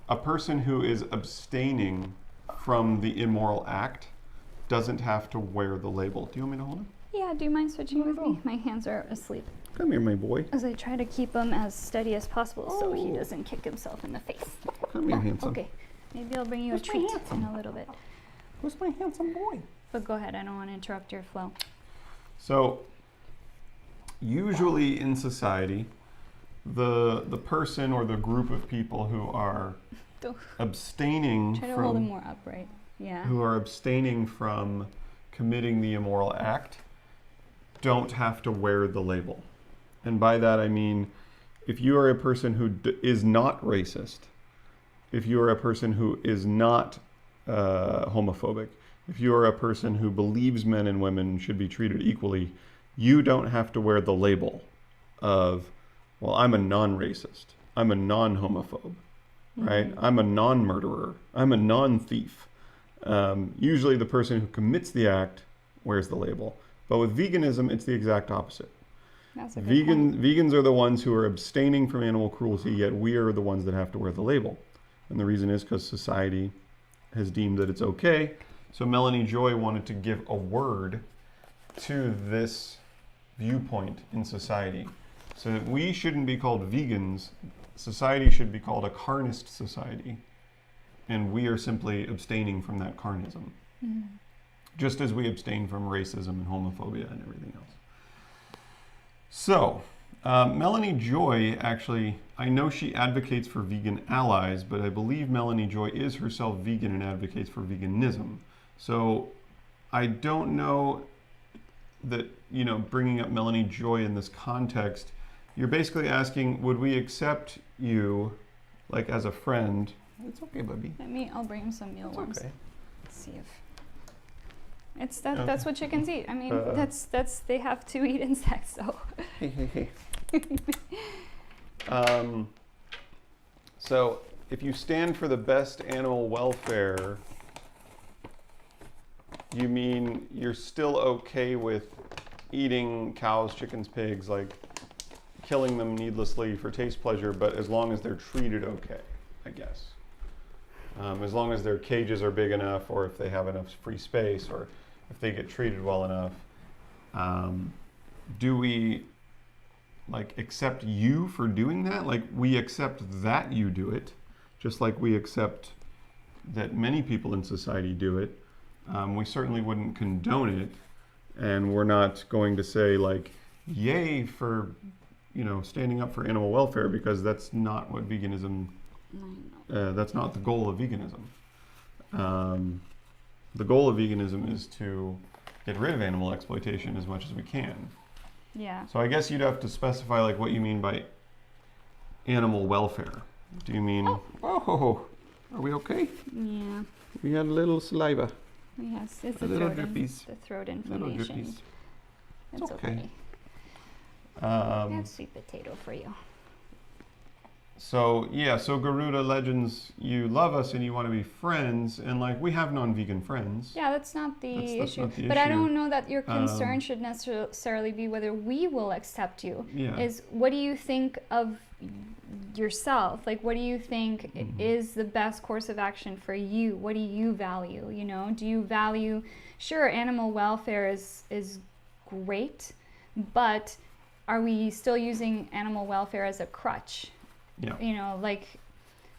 a person who is abstaining from the immoral act doesn't have to wear the label. Do you want me to hold him? Yeah, do you mind switching with me? My hands are asleep. Come here, my boy. As I try to keep him as steady as possible so he doesn't kick himself in the face. Come here, handsome. Okay, maybe I'll bring you a treat in a little bit. Who's my handsome boy? But go ahead, I don't want to interrupt your flow. So, usually in society, the person or the group of people who are abstaining Try to hold him more upright. Yeah. Who are abstaining from committing the immoral act don't have to wear the label. And by that I mean, if you are a person who is not racist, if you are a person who is not homophobic, if you are a person who believes men and women should be treated equally, you don't have to wear the label of, well, I'm a non-racist, I'm a non-homophobe, right? I'm a non-murderer, I'm a non-thief. Usually the person who commits the act wears the label. But with veganism, it's the exact opposite. That's a good point. Vegans are the ones who are abstaining from animal cruelty, yet we are the ones that have to wear the label. And the reason is because society has deemed that it's okay. So Melanie Joy wanted to give a word to this viewpoint in society. So that we shouldn't be called vegans. Society should be called a carnist society. And we are simply abstaining from that carnism. Just as we abstain from racism and homophobia and everything else. So, Melanie Joy, actually, I know she advocates for vegan allies, but I believe Melanie Joy is herself vegan and advocates for veganism. So, I don't know that, bringing up Melanie Joy in this context, you're basically asking, would we accept you, like, as a friend? It's okay, Bubby. I'll bring him some mealworms. Okay. Let's see if... That's what chickens eat. I mean, they have to eat insects, so. So if you stand for the best animal welfare, you mean you're still okay with eating cows, chickens, pigs, like killing them needlessly for taste pleasure, but as long as they're treated okay, I guess. As long as their cages are big enough, or if they have enough free space, or if they get treated well enough. Do we accept you for doing that? Like, we accept that you do it, just like we accept that many people in society do it. We certainly wouldn't condone it, and we're not going to say yay for standing up for animal welfare, because that's not what veganism that's not the goal of veganism. The goal of veganism is to get rid of animal exploitation as much as we can. Yeah. So I guess you'd have to specify what you mean by animal welfare. Do you mean, are we okay? Yeah. We had a little saliva. Yes, it's a little drippies. The throat inflammation. Little drippies. It's okay. I have sweet potato for you. So Garuda Legends, you love us and you want to be friends, and we have non-vegan friends. Yeah, that's not the that's issue. not the but issue. I don't know that your concern should necessarily be whether we will accept you. Yeah. Is what do you think of yourself. Like, what do you think is the best course of action for you? What do you value? You know, do you value, sure, animal welfare is great, but are we still using animal welfare as a crutch? Yeah. You know, like,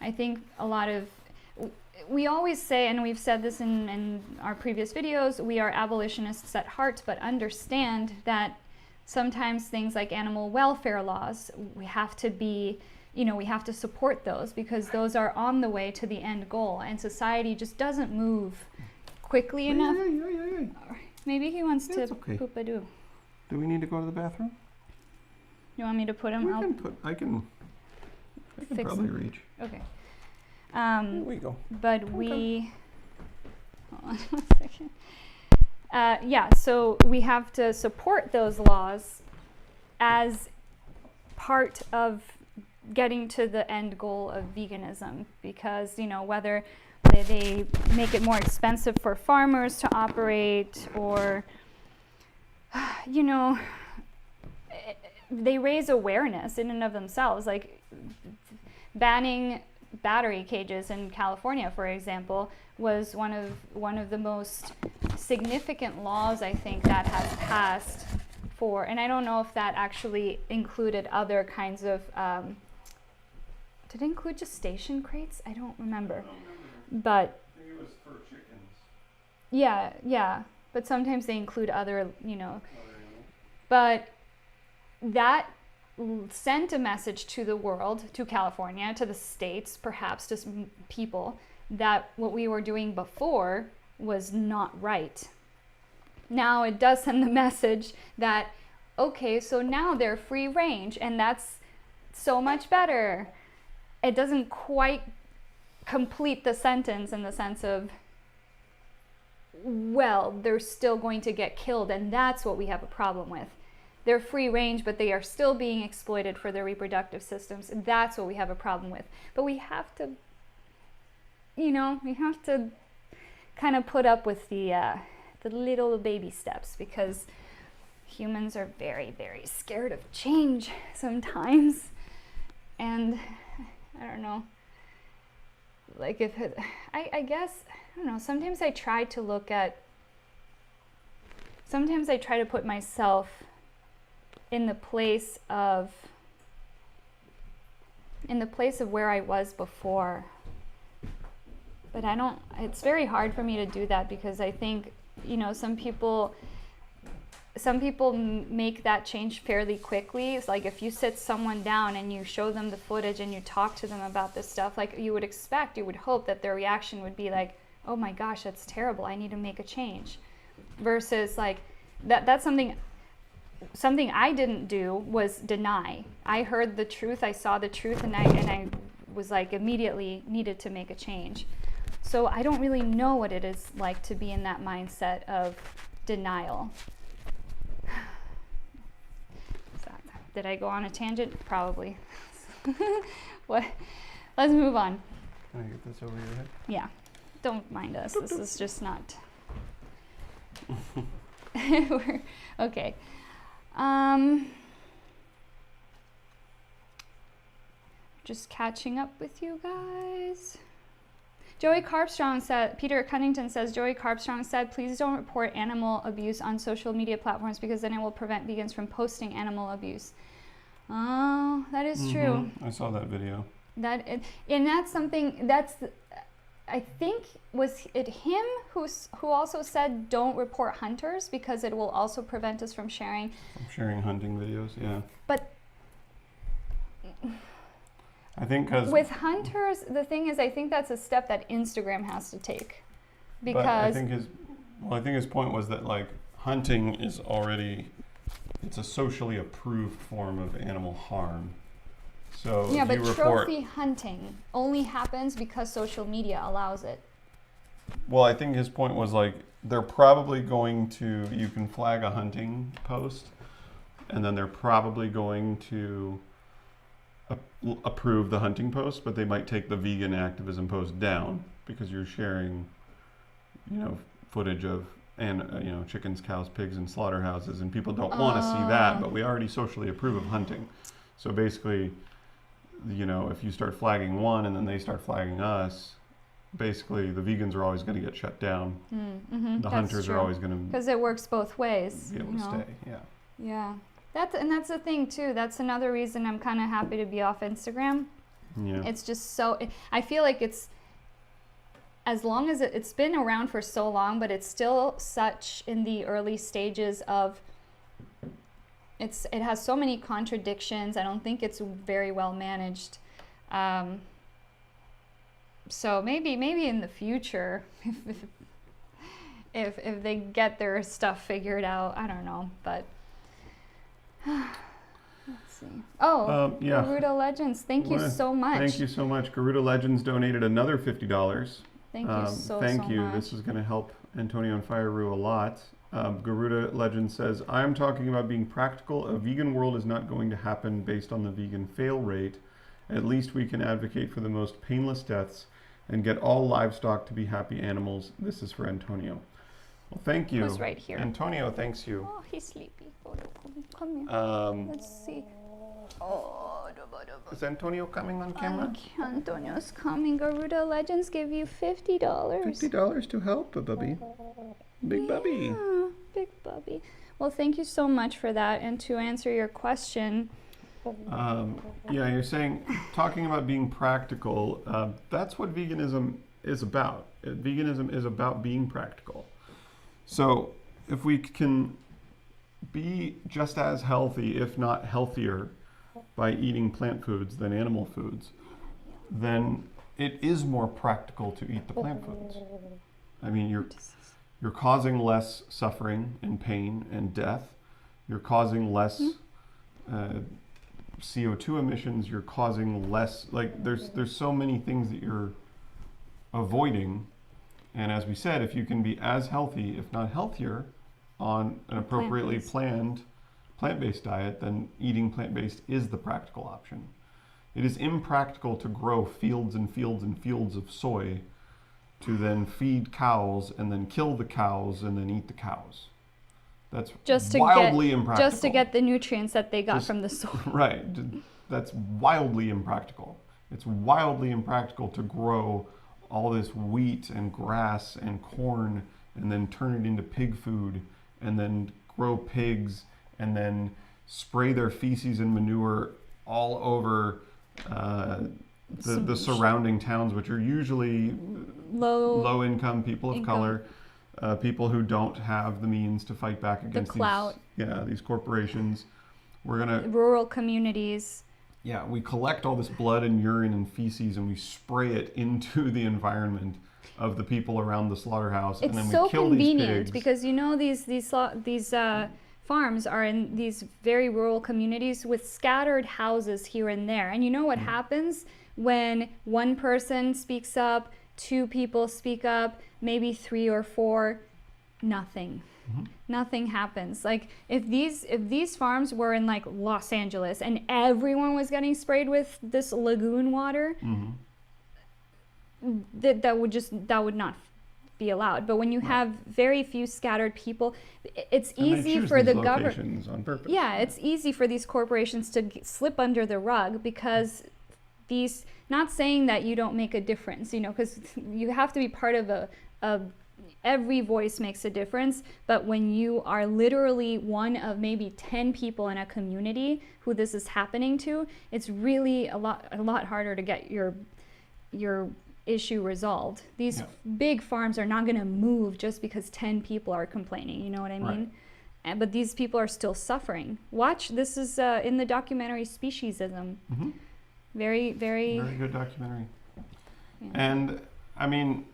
I think a lot of, we always say, and we've said this in our previous videos, we are abolitionists at heart, but understand that sometimes things like animal welfare laws, we have to be, you know, we have to support those because those are on the way to the end goal, and society just doesn't move quickly enough. Maybe he wants to poop-a-doo. Do we need to go to the bathroom? You want me to put him out? I can probably reach. Okay. Here we go. But hold on 1 second. Yeah, so we have to support those laws as part of getting to the end goal of veganism, because, you know, whether they make it more expensive for farmers to operate, or, you know, they raise awareness in and of themselves, like banning battery cages in California, for example, was one of the most significant laws, I think, that has passed for, and I don't know if that actually included other kinds of, did it include gestation crates? I don't remember. But I think it was for chickens. Yeah, but sometimes they include other, you know, but that sent a message to the world, to California, to the states, perhaps to people, that what we were doing before was not right. Now it does send the message that, okay, so now they're free range, and that's so much better. It doesn't quite complete the sentence in the sense of, well, they're still going to get killed, and that's what we have a problem with. They're free range, but they are still being exploited for their reproductive systems. And that's what we have a problem with. But we have to, you know, we have to kind of put up with the little baby steps, because humans are very, very scared of change sometimes. And I don't know, like I guess, I don't know, sometimes I try to put myself in the place of where I was before. But it's very hard for me to do that, because I think, you know, some people make that change fairly quickly. It's like if you sit someone down and you show them the footage and you talk to them about this stuff, like you would hope that their reaction would be like, oh my gosh, that's terrible, I need to make a change. Versus like, that's something I didn't do was deny. I heard the truth, I saw the truth, and I was like immediately needed to make a change. So I don't really know what it is like to be in that mindset of denial. Did I go on a tangent? Probably. What? Let's move on. Can I get this over your head? Yeah. Don't mind us. This is just not. Okay. Just catching up with you guys. Peter Cunnington says, Joey Carbstrong said, please don't report animal abuse on social media platforms, because then it will prevent vegans from posting animal abuse. Oh, that is true. I saw that video. And that's something, I think, was it him who also said don't report hunters, because it will also prevent us from sharing hunting videos, yeah. But I think because with hunters, the thing is, I think that's a step that Instagram has to take, because I think his point was that, like, hunting is already, it's a socially approved form of animal harm. So yeah, but trophy hunting only happens because social media allows it. Well, I think his point was, like, they're probably going to, you can flag a hunting post, and then they're probably going to approve the hunting post, but they might take the vegan activism post down, because you're sharing, you know, footage of, and you know, chickens, cows, pigs in slaughterhouses, and people don't want to see that, but we already socially approve of hunting. So basically, you know, if you start flagging one and then they start flagging us, basically the vegans are always going to get shut down. The hunters are always going to, because it works both ways. Be able to stay. Yeah. That's the thing too. That's another reason I'm kind of happy to be off Instagram. Yeah. It's just so, I feel like it's, as long as it's been around for so long, but it's still such in the early stages of, it has so many contradictions. I don't think it's very well managed. So maybe in the future, if they get their stuff figured out, I don't know, but let's see. Oh, Garuda Legends, thank you so much. Thank you so much. Garuda Legends donated another $50. Thank you so Thank you. much. This is going to help Antonio and Fireru a lot. Garuda Legend says, I'm talking about being practical. A vegan world is not going to happen based on the vegan fail rate. At least we can advocate for the most painless deaths and get all livestock to be happy animals. This is for Antonio. Well, thank you. Who's right here? Antonio thanks you. Oh, he's sleepy. Come here. Let's see. Oh, is Antonio coming on camera? Antonio's coming. Garuda Legends give you $50. $50 to help a bubby. Big bubby. Big bubby. Well, thank you so much for that. And to answer your question, yeah, you're saying, talking about being practical, that's what veganism is about. Veganism is about being practical. So if we can be just as healthy, if not healthier, by eating plant foods than animal foods, then it is more practical to eat the plant foods. I mean, you're causing less suffering and pain and death. You're causing less CO2 emissions. You're causing less, like there's so many things that you're avoiding. And as we said, if you can be as healthy, if not healthier, on an appropriately planned plant-based diet, then eating plant-based is the practical option. It is impractical to grow fields and fields and fields of soy to then feed cows and then kill the cows and then eat the cows. That's wildly impractical. Just to get the nutrients that they got from the soil. Right. That's wildly impractical. It's wildly impractical to grow all this wheat and grass and corn and then turn it into pig food and then grow pigs and then spray their feces and manure all over the surrounding towns, which are usually low-income people of color, people who don't have the means to fight back against these corporations. We're gonna rural communities. Yeah, we collect all this blood and urine and feces and we spray it into the environment of the people around the slaughterhouse, and then we kill these pigs. It's so convenient because you know these farms are in these very rural communities with scattered houses here and there. And you know what happens when one person speaks up, two people speak up, maybe three or four? Nothing. Nothing happens. Like if these farms were in like Los Angeles and everyone was getting sprayed with this lagoon water, that would not be allowed. But when you have very few scattered people, it's easy for the government on purpose. Yeah, it's easy for these corporations to slip under the rug because these, not saying that you don't make a difference, you know, because you have to be part of every voice makes a difference, but when you are literally one of maybe 10 people in a community who this is happening to, it's really a lot harder to get your issue resolved. These big farms are not going to move just because 10 people are complaining, you know what I mean? Right. But these people are still suffering. Watch, this is in the documentary Speciesism. Very, very good documentary. Yeah. And I mean,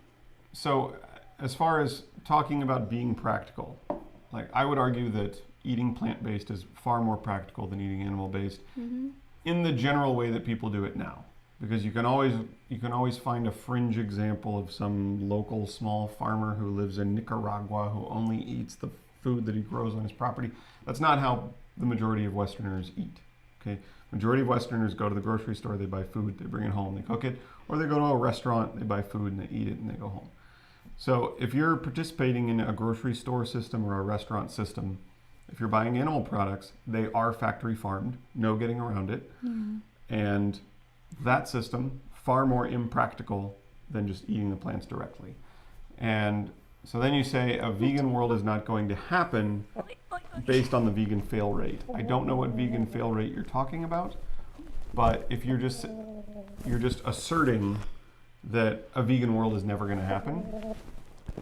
so as far as talking about being practical, like I would argue that eating plant-based is far more practical than eating animal-based in the general way that people do it now. Because you can always find a fringe example of some local small farmer who lives in Nicaragua who only eats the food that he grows on his property. That's not how the majority of Westerners eat. Okay, majority of Westerners go to the grocery store, they buy food, they bring it home, they cook it, or they go to a restaurant, they buy food and they eat it and they go home. So if you're participating in a grocery store system or a restaurant system, if you're buying animal products, they are factory farmed, no getting around it. And that system far more impractical than just eating the plants directly. And so then you say a vegan world is not going to happen based on the vegan fail rate. I don't know what vegan fail rate you're talking about, but if you're just asserting that a vegan world is never going to happen,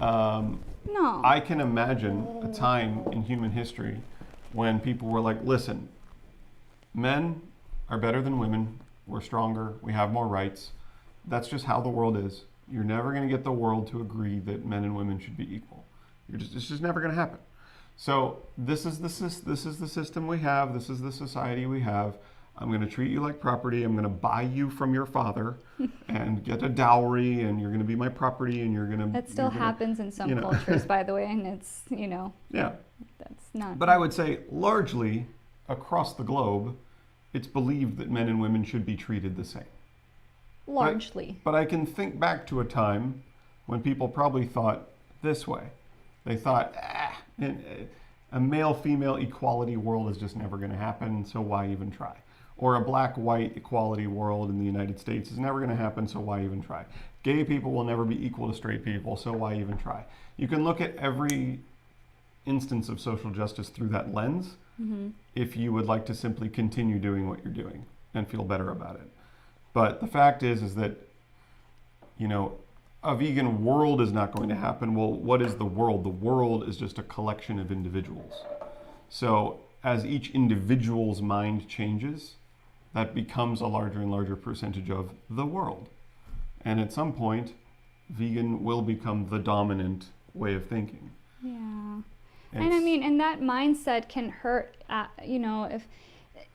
no. I can imagine a time in human history when people were like, listen, men are better than women, we're stronger, we have more rights. That's just how the world is. You're never going to get the world to agree that men and women should be equal. It's just never going to happen. So this is the system we have. This is the society we have. I'm going to treat you like property. I'm going to buy you from your father and get a dowry, and you're going to be my property, and you're going to... That still happens in some cultures, by the way, and it's, Yeah. That's not... But I would say largely across the globe, it's believed that men and women should be treated the same. Largely. But I can think back to a time when people probably thought this way. They thought, a male-female equality world is just never going to happen, so why even try? Or a black-white equality world in the United States is never going to happen, so why even try? Gay people will never be equal to straight people, so why even try? You can look at every instance of social justice through that lens if you would like to simply continue doing what you're doing and feel better about it. But the fact is that, a vegan world is not going to happen. Well, what is the world? The world is just a collection of individuals. So as each individual's mind changes, that becomes a larger and larger percentage of the world. And at some point, vegan will become the dominant way of thinking. Yeah. And that mindset can hurt, if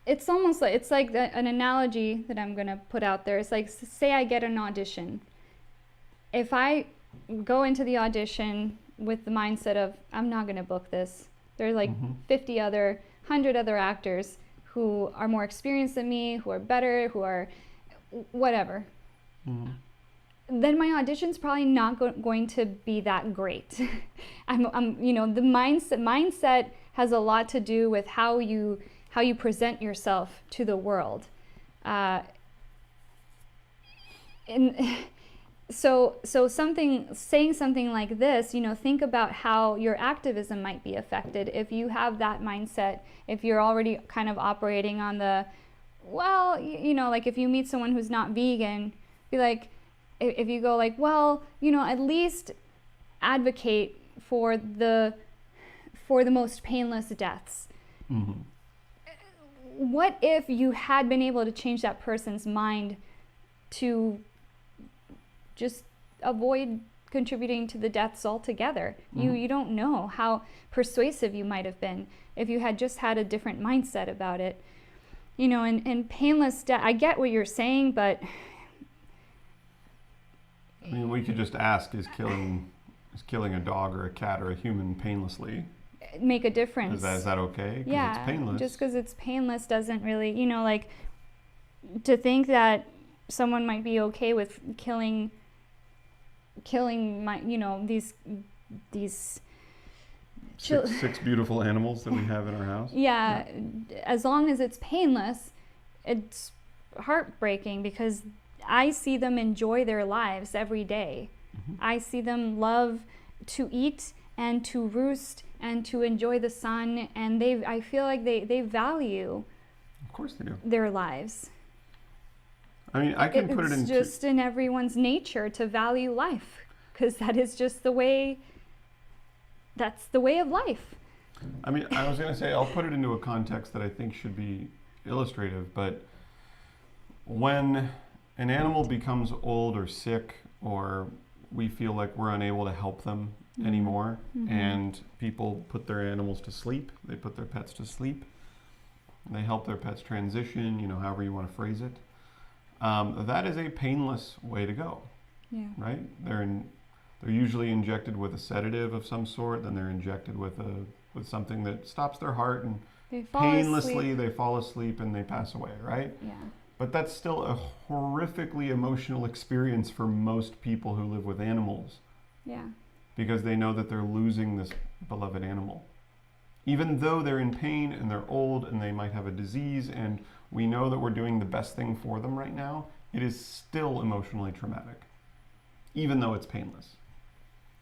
it's almost like, it's like an analogy that I'm going to put out there. It's like, say I get an audition. If I go into the audition with the mindset of, I'm not going to book this. There's like 100 other actors who are more experienced than me, who are better, who are whatever. Then my audition's probably not going to be that great. The mindset has a lot to do with how you present yourself to the world. So saying something like this, think about how your activism might be affected if you have that mindset, if you're already kind of operating on the, like if you meet someone who's not vegan, be like, if you go like, at least advocate for the most painless deaths. What if you had been able to change that person's mind to just avoid contributing to the deaths altogether? You don't know how persuasive you might have been if you had just had a different mindset about it. And painless death, I get what you're saying, but we could just ask, is killing a dog or a cat or a human painlessly make a difference? Is that okay? Yeah, it's painless. Just because it's painless doesn't really, to think that someone might be okay with killing my, these six beautiful animals that we have in our house. Yeah, as long as it's painless, it's heartbreaking because I see them enjoy their lives every day. I see them love to eat and to roost and to enjoy the sun, and I feel like they value, of course they do, their lives. I can put it in. It's just in everyone's nature to value life, because that is just the way. That's the way of life. I was going to say, I'll put it into a context that I think should be illustrative, but when an animal becomes old or sick, or we feel like we're unable to help them anymore, and people put their animals to sleep, they put their pets to sleep, they help their pets transition, however you want to phrase it. That is a painless way to go. Yeah. Right? They're usually injected with a sedative of some sort, then they're injected with something that stops their heart, and painlessly they fall asleep and they pass away, right? Yeah. But that's still a horrifically emotional experience for most people who live with animals. Yeah. Because they know that they're losing this beloved animal. Even though they're in pain and they're old and they might have a disease, and we know that we're doing the best thing for them right now, it is still emotionally traumatic, even though it's painless.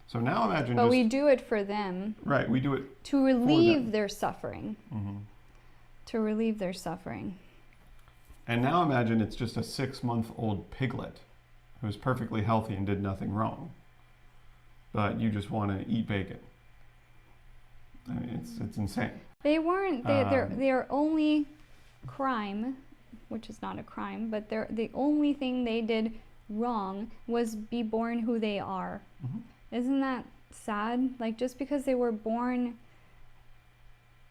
So now imagine But we do it for them. Right, we do it to relieve their suffering. Mm-hmm. To relieve their suffering. And now imagine it's just a 6-month-old piglet who's perfectly healthy and did nothing wrong. But you just want to eat bacon. I mean, it's insane. They weren't, their only crime, which is not a crime, but the only thing they did wrong was be born who they are. Mm-hmm. Isn't that sad? Like, just because they were born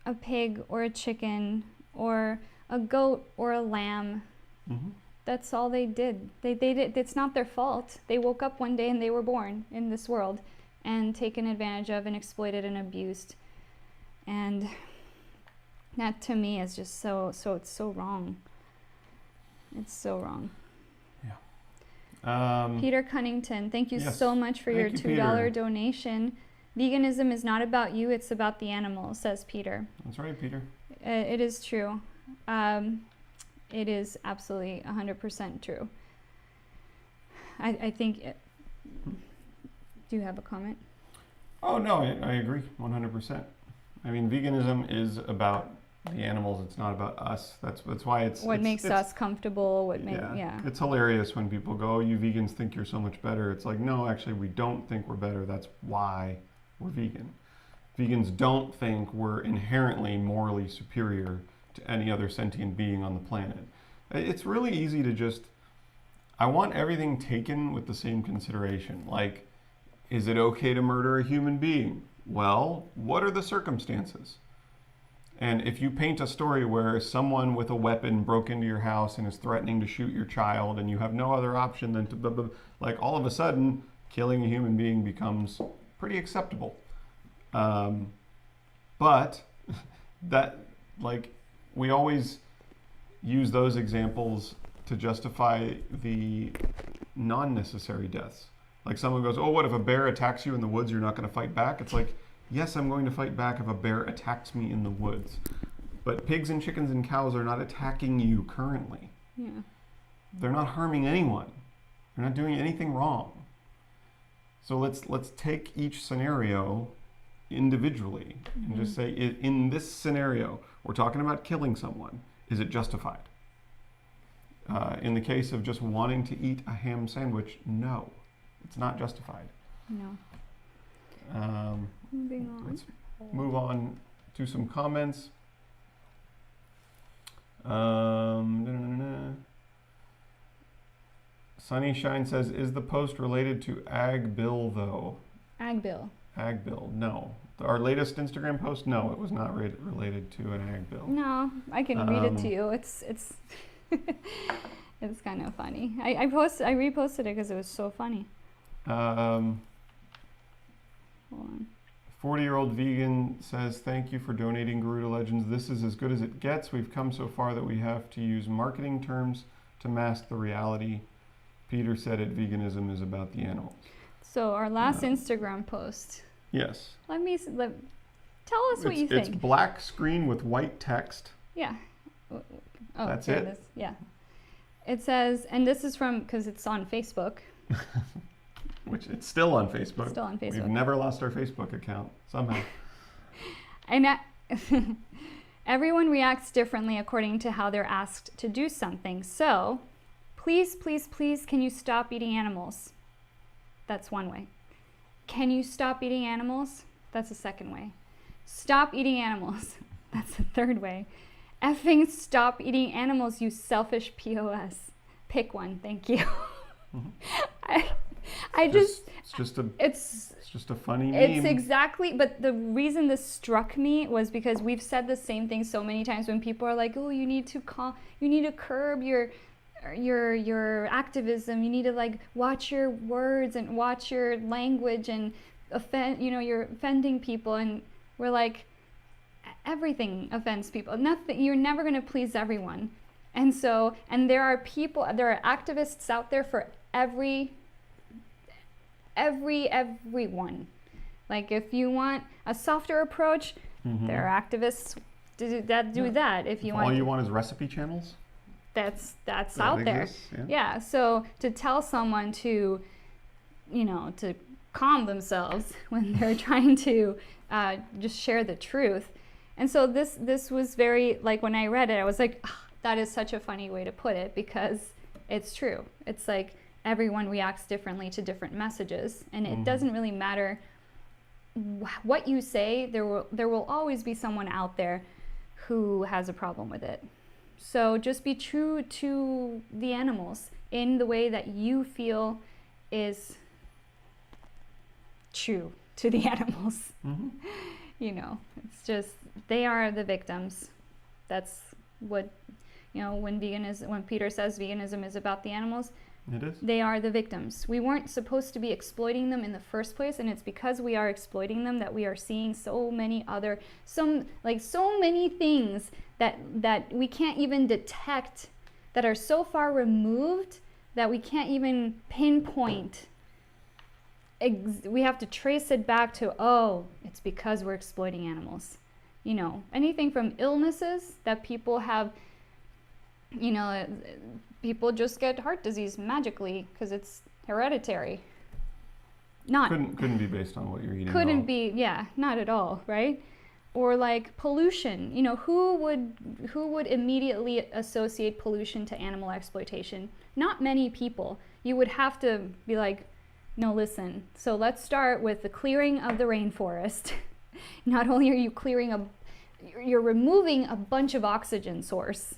a pig or a chicken or a goat or a lamb, mm-hmm. that's all they did. They did. It's not their fault. They woke up one day and they were born in this world and taken advantage of and exploited and abused. And that to me is just so it's so wrong. It's so wrong. Peter Cunnington, thank you so much for your $2 donation. Veganism is not about you, it's about the animals, says Peter. That's right, Peter. It is true. It is absolutely 100% true. I think... Do you have a comment? Oh, no, I agree 100%. I mean, veganism is about the animals. It's not about us. That's why it's... What makes us comfortable, It's hilarious when people go, oh, you vegans think you're so much better. It's like, no, actually, we don't think we're better. That's why we're vegan. Vegans don't think we're inherently morally superior to any other sentient being on the planet. It's really easy to just... I want everything taken with the same consideration. Like, is it okay to murder a human being? Well, what are the circumstances? And if you paint a story where someone with a weapon broke into your house and is threatening to shoot your child and you have no other option than to, blah, blah, like all of a sudden, killing a human being becomes pretty acceptable. But that, like, we always use those examples to justify the non-necessary deaths. Like someone goes, oh, what if a bear attacks you in the woods, you're not going to fight back? It's like, yes, I'm going to fight back if a bear attacks me in the woods. But pigs and chickens and cows are not attacking you currently. Yeah. They're not harming anyone. They're not doing anything wrong. So let's take each scenario individually and just say, in this scenario, we're talking about killing someone. Is it justified? In the case of just wanting to eat a ham sandwich, no, it's not justified. No. Moving on. Let's move on to some comments. Sunny Shine says, is the post related to Ag Bill though? Ag Bill. Ag Bill, no. Our latest Instagram post, no, it was not related to an Ag Bill. No, I can read it to you. It's it's kind of funny. I reposted it because it was so funny. Hold on. 40-year-old vegan says, thank you for donating Garuda Legends. This is as good as it gets. We've come so far that we have to use marketing terms to mask the reality. Peter said it, veganism is about the animals. So our last Instagram post. Yes. Tell us what you think. It's black screen with white text. Yeah. Oh, that's it. It yeah. It says, and this is from, because it's on Facebook. Which it's still on Facebook. It's still on Facebook. We've never lost our Facebook account, somehow. And everyone reacts differently according to how they're asked to do something. So, please, please, please, can you stop eating animals? That's one way. Can you stop eating animals? That's the second way. Stop eating animals. That's the third way. Effing stop eating animals, you selfish POS. Pick one, thank you. It's just a funny meme. It's exactly, but the reason this struck me was because we've said the same thing so many times when people are like, oh, you need to curb your activism. You need to like watch your words and watch your language and you're offending people. And we're like, everything offends people. Nothing. You're never going to please everyone. And there are activists out there for everyone. Like if you want a softer approach, there are activists do that. If you want, all you want is recipe channels. that's out there. Yeah. So to tell someone to, to calm themselves when they're trying to just share the truth. And so this was very, like, when I read it, I was like, that is such a funny way to put it, because it's true. It's like everyone reacts differently to different messages, and it doesn't really matter what you say. There will always be someone out there who has a problem with it. So just be true to the animals in the way that you feel is true to the animals. It's just, they are the victims. That's what, when Peter says veganism is about the animals, it is. They are the victims. We weren't supposed to be exploiting them in the first place, and it's because we are exploiting them that we are seeing so many things that we can't even detect, that are so far removed that we can't even pinpoint. We have to trace it back to, it's because we're exploiting animals. Anything from illnesses that people have, people just get heart disease magically because it's hereditary. Couldn't be based on what you're eating. Couldn't be, not at all, right? Or like pollution. Who would immediately associate pollution to animal exploitation? Not many people. You would have to be like, no, listen. So let's start with the clearing of the rainforest. Not only are you you're removing a bunch of oxygen source,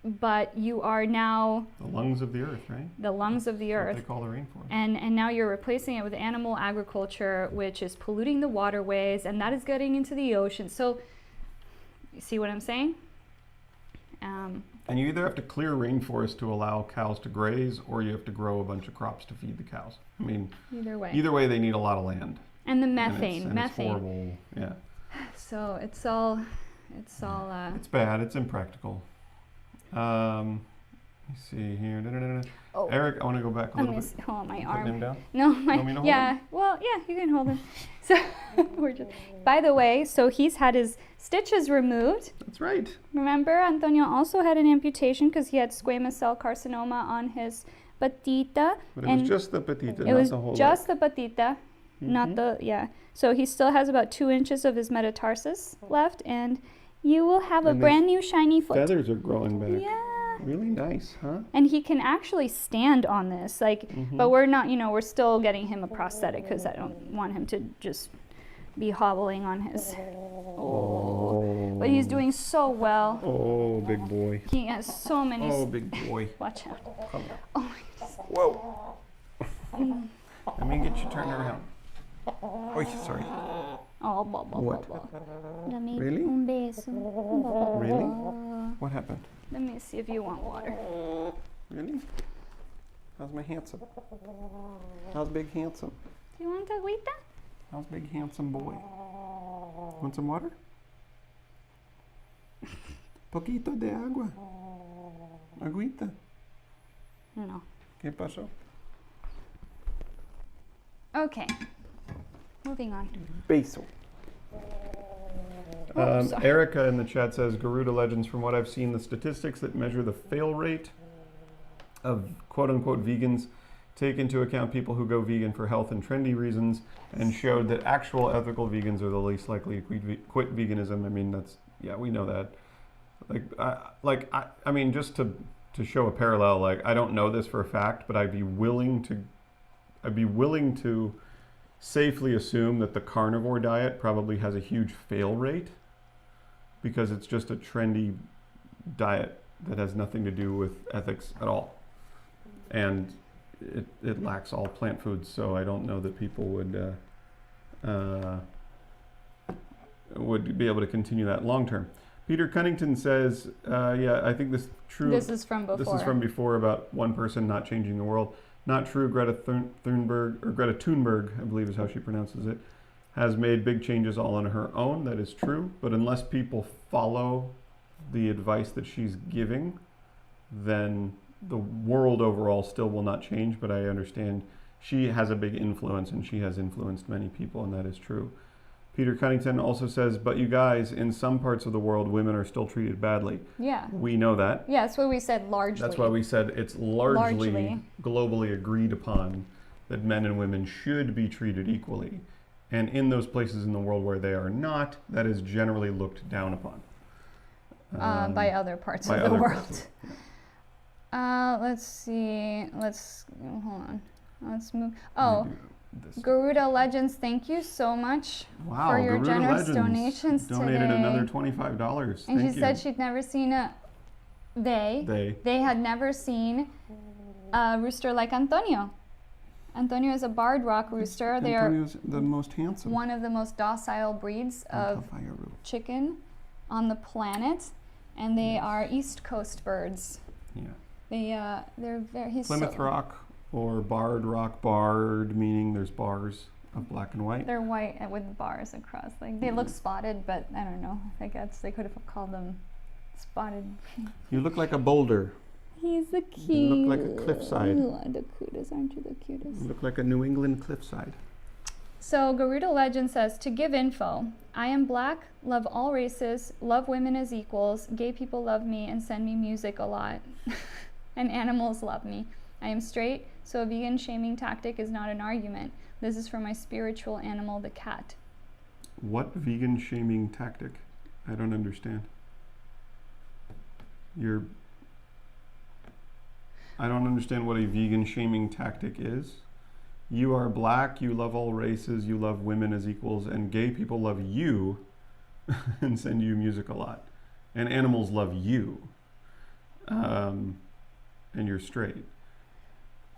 but you are now the lungs of the earth, right? The lungs of the earth. What they call the rainforest. And now you're replacing it with animal agriculture, which is polluting the waterways, and that is getting into the ocean. So, you see what I'm saying? And you either have to clear rainforest to allow cows to graze, or you have to grow a bunch of crops to feed the cows. I mean, either way, they need a lot of land. And the methane. It's horrible. Yeah. So it's all. It's bad. It's impractical. Let me see here. Eric, I want to go back a little bit. Hold on, my arm. Putting him down? No, him? Well, yeah, you can hold him. So, by the way, so he's had his stitches removed. That's right. Remember, Antonio also had an amputation because he had squamous cell carcinoma on his patita. But it was just the patita, it was not the whole just the patita, not the, So he still has about 2 inches of his metatarsus left, and you will have a brand new shiny foot. Feathers are growing back. Yeah. Really nice, huh? And he can actually stand on this, but we're not, we're still getting him a prosthetic because I don't want him to just be hobbling on his. But he's doing so well. Oh, big boy. He has so many. Oh, big boy. Watch out. Come here. Oh my goodness. Whoa. Let me get you turned around. Oh, sorry. Oh, what? Dame Really? un beso. Really? What happened? Let me see if you want water. Really? How's my handsome? How's big handsome? Do you want agüita? How's big handsome boy? Want some water? Poquito de agua. Agüita. No. ¿Qué pasó? Okay. Moving on. Beso. Erica in the chat says, Garuda Legends, from what I've seen, the statistics that measure the fail rate of quote-unquote vegans take into account people who go vegan for health and trendy reasons, and showed that actual ethical vegans are the least likely to quit veganism. I mean, we know that. I mean, just to show a parallel, I don't know this for a fact, but I'd be willing to safely assume that the carnivore diet probably has a huge fail rate, because it's just a trendy diet that has nothing to do with ethics at all. And it lacks all plant foods, so I don't know that people would be able to continue that long term. Peter Cunnington says, I think this true. This is from before. This is from before, about one person not changing the world. Not true. Greta Thunberg, I believe is how she pronounces it, has made big changes all on her own. That is true. But unless people follow the advice that she's giving, then the world overall still will not change. But I understand she has a big influence, and she has influenced many people, and that is true. Peter Cunnington also says, but you guys, in some parts of the world, women are still treated badly. Yeah. We know that. Yeah, that's why we said largely. That's why we said it's largely globally agreed upon that men and women should be treated equally. And in those places in the world where they are not, that is generally looked down upon. By other parts of the world. Let's see. Hold on. Let's move. Oh, Garuda Legends, thank you so much for your Garuda generous Legends donations donated today. Another $25. And she said she'd never seen they had never seen a rooster like Antonio. Antonio is a barred rock rooster. Antonio's the most handsome. One of the most docile breeds of chicken on the planet, and they are East Coast birds. Yeah. They're very Plymouth Rock or barred rock, barred meaning there's bars of black and white. They're white with bars across. Like they look spotted, but I don't know. I guess they could have called them spotted. You look like a boulder. He's the cute. You look like a cliffside. You are the cutest, aren't you the cutest? You look like a New England cliffside. So Garuda Legend says, to give info, I am black, love all races, love women as equals, gay people love me and send me music a lot, and animals love me. I am straight, so a vegan shaming tactic is not an argument. This is for my spiritual animal, the cat. What vegan shaming tactic? I don't understand. I don't understand what a vegan shaming tactic is. You are black, you love all races, you love women as equals, and gay people love you and send you music a lot. And animals love you. And you're straight.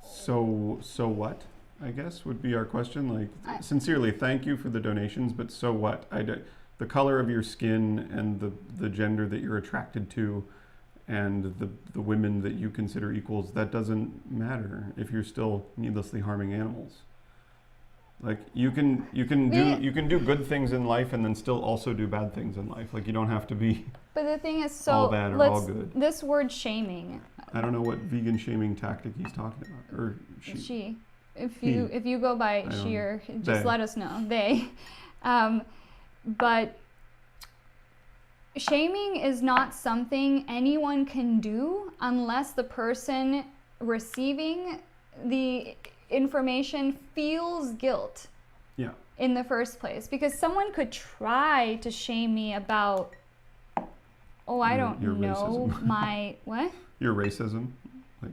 So what? I guess would be our question. Like, sincerely, thank you for the donations, but so what? The color of your skin and the gender that you're attracted to and the women that you consider equals, that doesn't matter if you're still needlessly harming animals. Like you can do good things in life and then still also do bad things in life. Like you don't have to be But the thing is, all bad or all good. This word shaming. I don't know what vegan shaming tactic he's talking about. Or she. If you go by she or just they. let us know. They. But shaming is not something anyone can do unless the person receiving the information feels guilt. Yeah. In the first place, because someone could try to shame me about, I don't know, racism. my what? Your racism, like.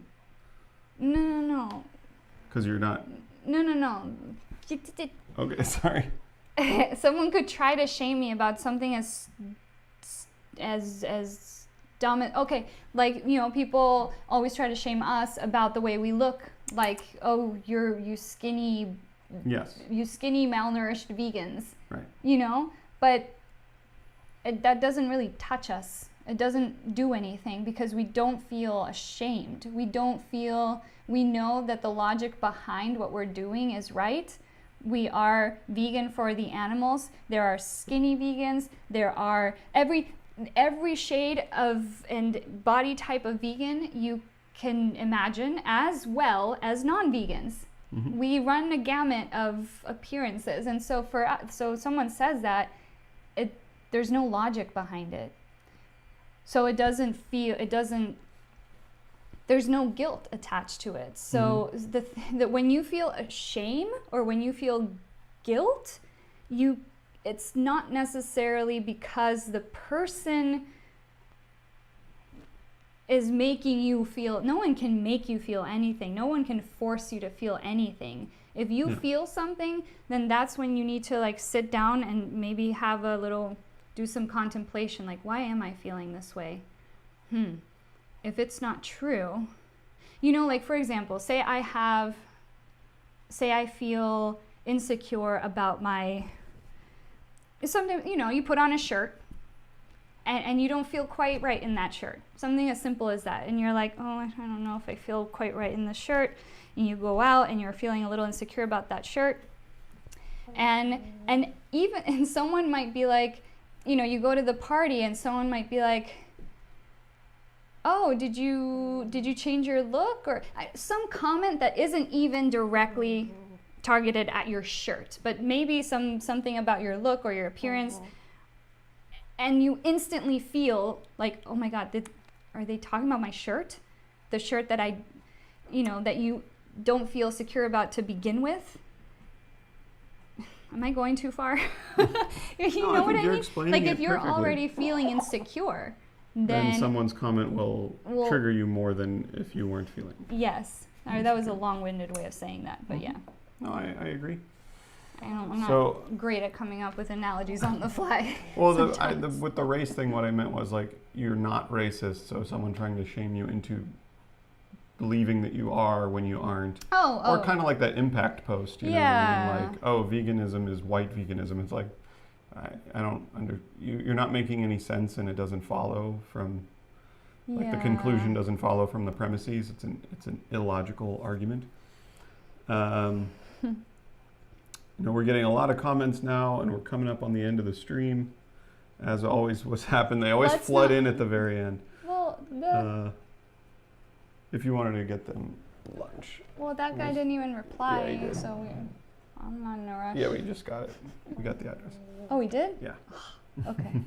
No. Because you're not. No. Okay, sorry. Someone could try to shame me about something as dumb as, okay, like, people always try to shame us about the way we look, like, you skinny, yes, you skinny malnourished vegans, right? But that doesn't really touch us. It doesn't do anything because we don't feel ashamed. We know that the logic behind what we're doing is right. We are vegan for the animals. There are skinny vegans. There are every shade of and body type of vegan you can imagine, as well as non-vegans. Mm-hmm. We run a gamut of appearances, and so someone says that there's no logic behind it. So there's no guilt attached to it. So that when you feel shame or when you feel guilt, it's not necessarily because the person is making you feel. No one can make you feel anything. No one can force you to feel anything. If you feel something, then that's when you need to sit down and maybe do some contemplation, like, why am I feeling this way? If it's not true, for example, say I feel insecure about sometimes, you put on a shirt and you don't feel quite right in that shirt. Something as simple as that. And you're like, I don't know if I feel quite right in the shirt. And you go out and you're feeling a little insecure about that shirt. And someone might be like, you go to the party and someone might be like, did you change your look? Or some comment that isn't even directly targeted at your shirt, but maybe something about your look or your appearance, and you instantly feel like, oh my God, are they talking about my shirt? The shirt that that you don't feel secure about to begin with? Am I going too far? You know what I mean? Like if you're already feeling insecure, then someone's comment will trigger you more than if you weren't feeling. Yes. That was a long-winded way of saying that, but yeah. No, I agree. I'm not great at coming up with analogies on the fly. Well, with the race thing, what I meant was like, you're not racist, so someone trying to shame you into believing that you are when you aren't. Or kind of like that impact post, you know what I mean? Like, oh, veganism is white veganism. It's like, I don't you're not making any sense, and it doesn't follow from, like the conclusion doesn't follow from the premises. It's an illogical argument. We're getting a lot of comments now, and we're coming up on the end of the stream. As always, what's happened, they always flood in at the very end. Well, if you wanted to get them lunch. Well, that guy didn't even reply, yeah, he did. so I'm not in a rush. Yeah, we just got it. We got the address. Oh, we did? Yeah. Okay.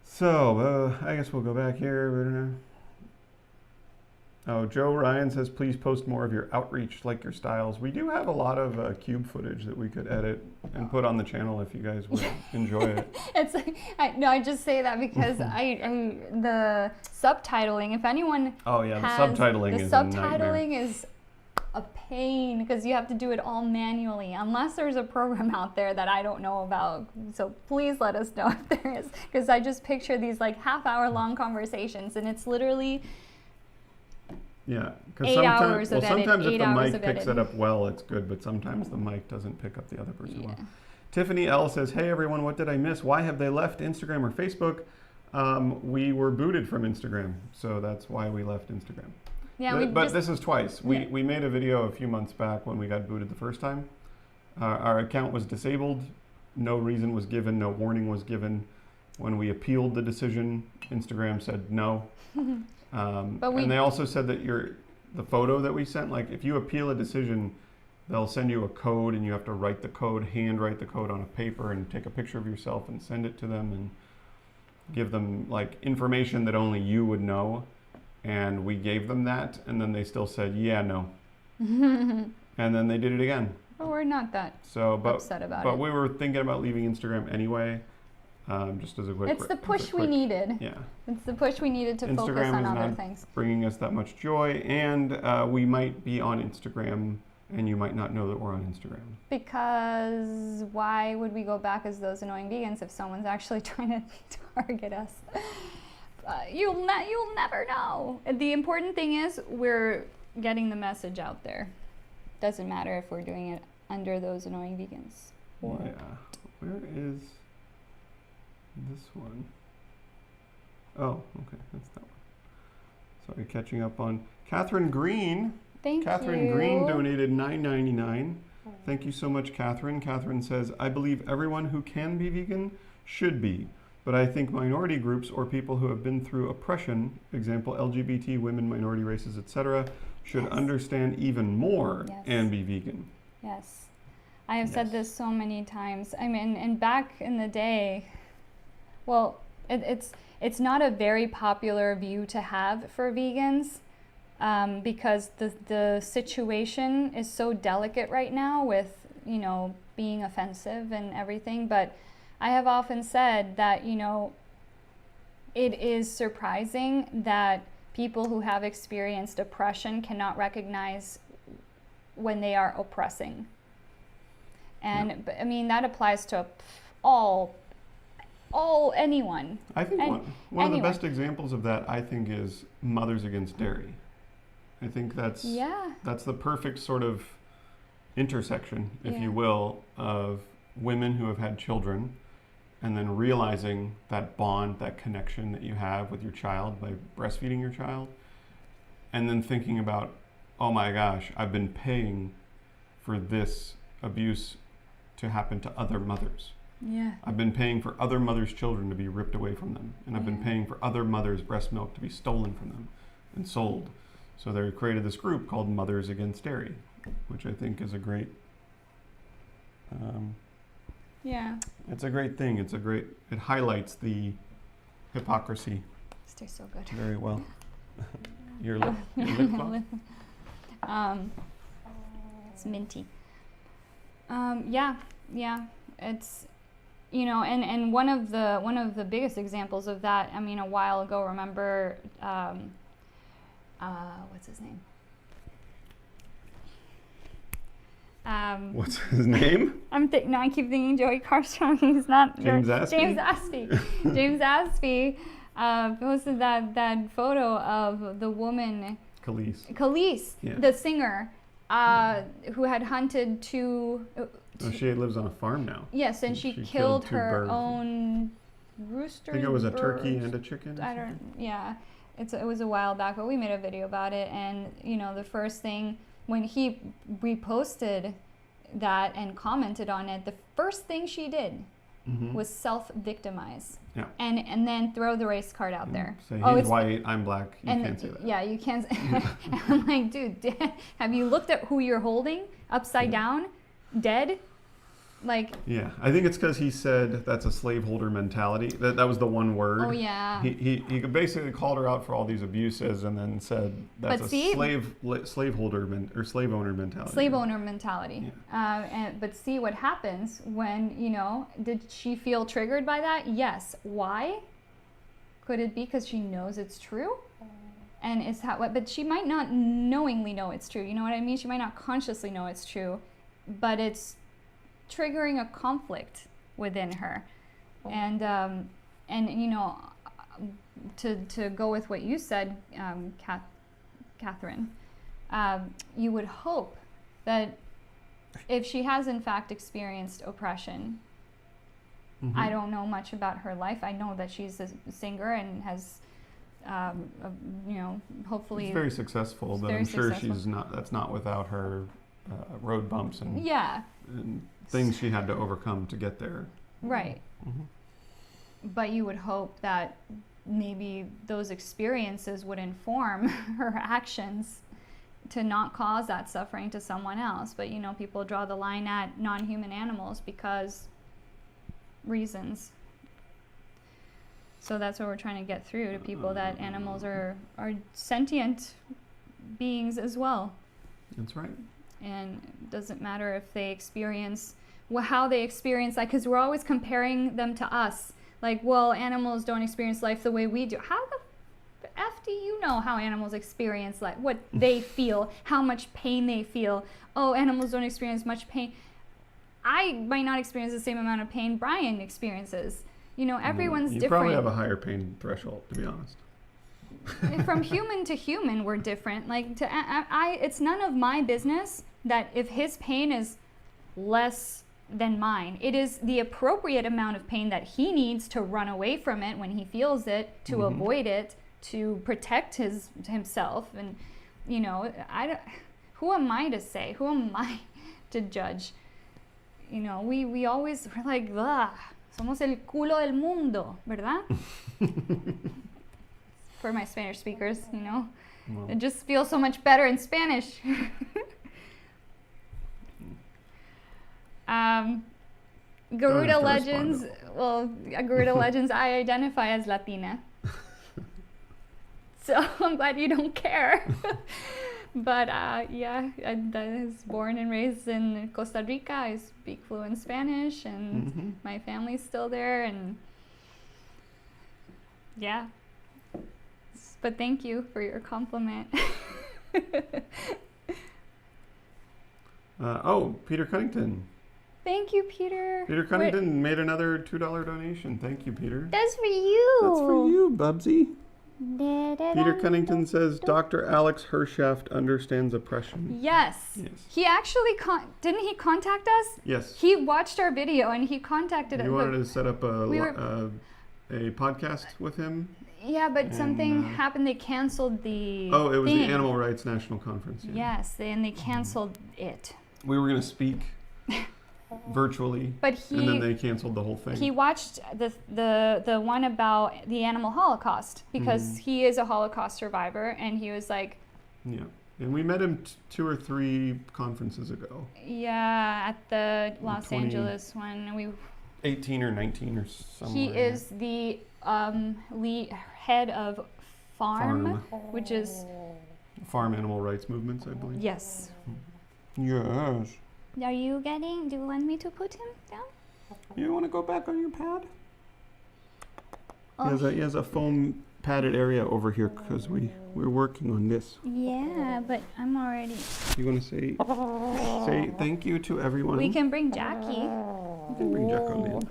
So, I guess we'll go back here. Oh, Joe Ryan says, please post more of your outreach, like your styles. We do have a lot of cube footage that we could edit and put on the channel if you guys would enjoy it. It's like, I just say that because the subtitling, if anyone the subtitling is a nightmare. The subtitling is a pain because you have to do it all manually, unless there's a program out there that I don't know about. So please let us know if there is, because I just picture these like half-hour long conversations, and it's literally... Yeah, because 8 hours of edit, sometimes if 8 the hours mic of picks edit. it up well, it's good, but sometimes the mic doesn't pick up the other person well. Tiffany L says, hey everyone, what did I miss? Why have they left Instagram or Facebook? We were booted from Instagram, so that's why we left Instagram. Yeah, but this is twice. We made a video a few months back when we got booted the first time. Our account was disabled. No reason was given, no warning was given. When we appealed the decision, Instagram said no. And they also said that the photo that we sent, like if you appeal a decision, they'll send you a code and you have to write the code, handwrite the code on a paper and take a picture of yourself and send it to them and give them like information that only you would know. And we gave them that, and then they still said, yeah, no. And then they did it again. But we're not that upset about it. But we were thinking about leaving Instagram anyway. Just as a quick... It's the push we needed. Yeah. It's the push we needed to focus on other things. Instagram is not bringing us that much joy, and we might be on Instagram, and you might not know that we're on Instagram. Because why would we go back as those annoying vegans if someone's actually trying to target us? You'll never know. The important thing is we're getting the message out there. Doesn't matter if we're doing it under those annoying vegans. Yeah. Where is... this one? Oh, okay, that's that one. Sorry, catching up on Catherine Green. Catherine Green donated $9.99. Thank you so much, Catherine. Catherine says, I believe everyone who can be vegan should be, but I think minority groups or people who have been through oppression, example LGBT, women, minority races, etc., should understand even more and be vegan. Yes. I have said this so many times. I mean, and back in the day, well, it's not a very popular view to have for vegans because the situation is so delicate right now with, being offensive and everything. But I have often said that, it is surprising that people who have experienced oppression cannot recognize when they are oppressing. And I mean, that applies to anyone. I think one of the best examples of that, I think, is Mothers Against Dairy. I think that's the perfect sort of intersection, if you will, of women who have had children and then realizing that bond, that connection that you have with your child by breastfeeding your child, and then thinking about, oh my gosh, I've been paying for this abuse to happen to other mothers. Yeah. I've been paying for other mothers' children to be ripped away from them. And I've been paying for other mothers' breast milk to be stolen from them and sold. So they created this group called Mothers Against Dairy, which I think is a great. Yeah. It's a great thing. It highlights the hypocrisy. This tastes so good. Very well. Your lip gloss? It's minty. Yeah. It's, and one of the biggest examples of that. I mean, a while ago, remember, what's his name? What's his name? I keep thinking Joey Carstrong. He's not. James Aspie? James Aspie. James Aspie posted that photo of the woman. Khalees, yeah. the singer, who had hunted two. She lives on a farm now. Yes, and she killed her birds. own rooster. I think it was a turkey and a chicken. Yeah, it was a while back, but we made a video about it, and the first thing. When he reposted that and commented on it, the first thing she did was self-victimize. Yeah. And then throw the race card out there. Say he's white, I'm black. You can't say that. Yeah, you can't. I'm like, dude, have you looked at who you're holding upside down, dead? Like. Yeah, I think it's because he said that's a slaveholder mentality. That was the one word. Oh yeah. He basically called her out for all these abuses and then said that's slaveholder or slave owner mentality. Slave owner mentality. Yeah. But see what happens when did she feel triggered by that? Yes. Why? Could it be because she knows it's true? And it's but she might not knowingly know it's true. You know what I mean? She might not consciously know it's true, but it's triggering a conflict within her. And to go with what you said, Catherine, you would hope that if she has in fact experienced oppression, I don't know much about her life. I know that she's a singer and has hopefully it's very successful, but I'm sure that's not without her road bumps and things she had to overcome to get there. Right. But you would hope that maybe those experiences would inform her actions to not cause that suffering to someone else. But people draw the line at non-human animals because reasons. So that's what we're trying to get through to people, that animals are sentient beings as well. That's right. And it doesn't matter if they experience, how they experience that, because we're always comparing them to us. Like, well, animals don't experience life the way we do. How the F do you know how animals experience life? What they feel, how much pain they feel. Oh, animals don't experience much pain. I might not experience the same amount of pain Brian experiences. Everyone's different. You probably have a higher pain threshold, to be honest. From human to human, we're different. Like, it's none of my business that if his pain is less than mine. It is the appropriate amount of pain that he needs to run away from it when he feels it, to avoid it, to protect himself. And who am I to say? Who am I to judge? We always, we're like, ugh, somos el culo del mundo, ¿verdad? For my Spanish speakers, well, it just feels so much better in Spanish. Garuda Legends, Garuda Legends, I identify as Latina. So I'm glad you don't care. But I was born and raised in Costa Rica. I speak fluent Spanish, and my family's still there, and yeah. But thank you for your compliment. Peter Cunnington. Thank you, Peter. Peter Cunnington made another $2 donation. Thank you, Peter. That's for you. That's for you, Bubsy. Peter Cunnington says Dr. Alex Hershaft understands oppression. Yes. He actually didn't he contact us? Yes. He watched our video and he contacted us. You wanted to set up a podcast with him? Yeah, but something happened. They canceled the it was the Animal Rights National Conference. Yeah. Yes, and they canceled it. We were going to speak virtually, and then they canceled the whole thing. He watched the one about the animal Holocaust because he is a Holocaust survivor, and he was like, Yeah. And we met him 2 or 3 conferences ago. Yeah, at the Los Angeles one. 18 or 19 or something. He is the head of Farm, which is... Farm Animal Rights Movements, I believe. Yes. Yes. Do you want me to put him down? You want to go back on your pad? Oh. He has a foam padded area over here because we're working on this. Yeah, but I'm already... You want to say thank you to everyone? We can bring Jackie. You can bring Jacqueline.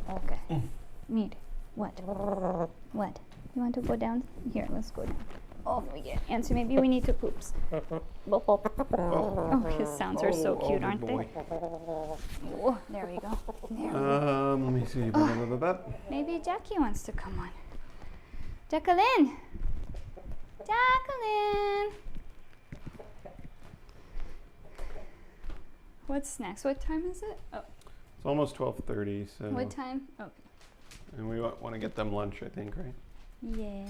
Okay. Mead. What? What? You want to go down? Here, let's go down. Oh, we get Answer, maybe we need to poops. Oh, his sounds are so cute, aren't they? Oh, there we go. Let me see. Maybe Jackie wants to come on. Jacqueline! Jacqueline! What's next? What time is it? Oh. It's almost 12:30, so... What time? Okay. And we want to get them lunch, I think, right? Yes.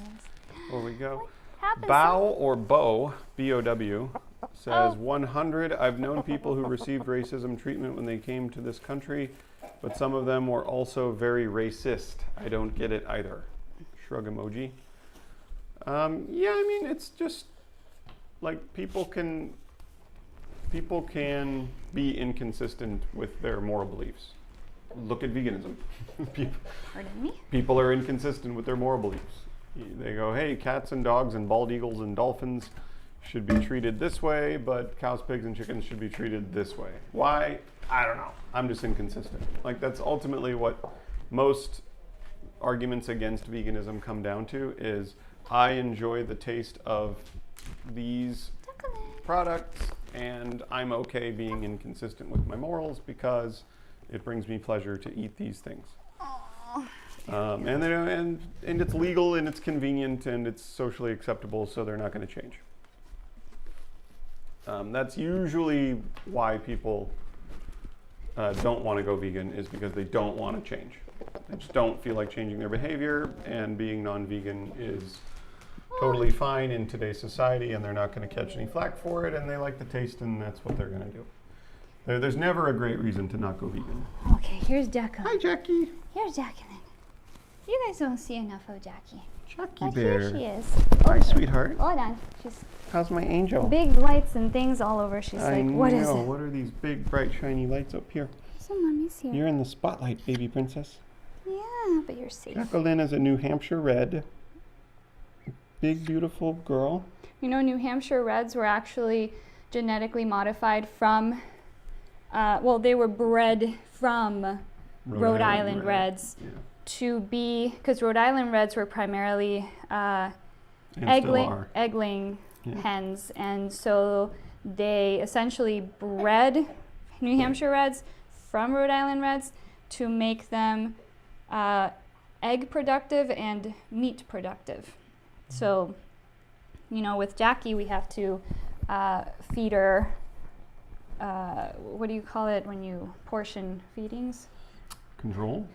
Before we go. Bow or Bo, B-O-W, says 100. I've known people who received racism treatment when they came to this country, but some of them were also very racist. I don't get it either. Shrug emoji. Yeah, I mean, it's just like people can be inconsistent with their moral beliefs. Look at veganism. Pardon me? People are inconsistent with their moral beliefs. They go, hey, cats and dogs and bald eagles and dolphins should be treated this way, but cows, pigs, and chickens should be treated this way. Why? I don't know. I'm just inconsistent. Like, that's ultimately what most arguments against veganism come down to, is I enjoy the taste of these products, and I'm okay being inconsistent with my morals because it brings me pleasure to eat these things. And it's legal and it's convenient and it's socially acceptable, so they're not going to change. That's usually why people don't want to go vegan, is because they don't want to change. They just don't feel like changing their behavior, and being non-vegan is totally fine in today's society, and they're not going to catch any flack for it, and they like the taste, and that's what they're going to do. There's never a great reason to not go vegan. Okay, here's Jacqueline. Hi, Jackie. Here's Jacqueline. You guys don't see enough of Jackie. Jackie But Bear. here she is. Hi, sweetheart. Hold on. She's How's my angel? big lights and things all over. She's I like, what know. is it? What are these big, bright, shiny lights up here? So mommy's here. You're in the spotlight, baby princess. Yeah, but you're safe. Jacqueline is a New Hampshire Red. Big, beautiful girl. You know, New Hampshire Reds were actually genetically modified from, they were bred from Rhode Island Reds to be, because Rhode Island Reds were primarily egg-laying hens, and so they essentially bred New Hampshire Reds from Rhode Island Reds to make them egg productive and meat productive. So, you know, with Jackie, we have to feed her, what do you call it when you portion feedings? Control?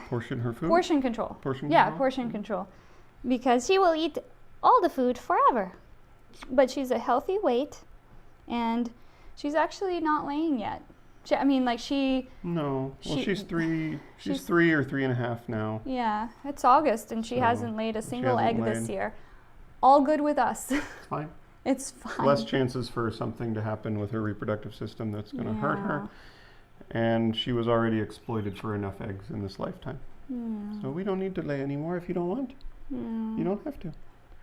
Portion her food? Portion control. Portion yeah, control? portion control. Because she will eat all the food forever. But she's a healthy weight, and she's actually not laying yet. No. Well, she's 3. She's 3 or 3.5 now. Yeah, it's August, and she hasn't laid a single egg this year. All good with us. It's fine. It's fine. Less chances for something to happen with her reproductive system that's going to hurt her. And she was already exploited for enough eggs in this lifetime. So we don't need to lay anymore if you don't want. You don't have to.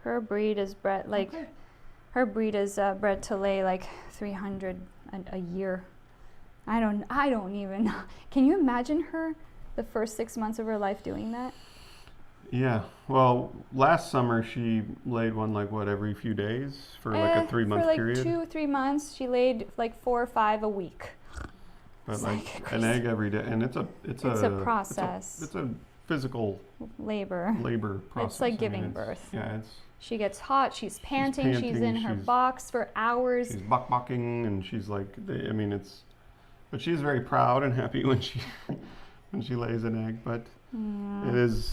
Her breed is bred her breed is bred to lay like 300 a year. I don't even know. Can you imagine her the first 6 months of her life doing that? Yeah. Well, last summer she laid one every few days for like a 3-month period. For 2 or 3 months, she laid like 4 or 5 a week. But an egg every day, and it's a process. It's a physical labor process. It's like giving birth. Yeah, she gets hot. She's panting. She's in her box for hours. She's bucking, and she's like, but she's very proud and happy when she lays an egg. But It is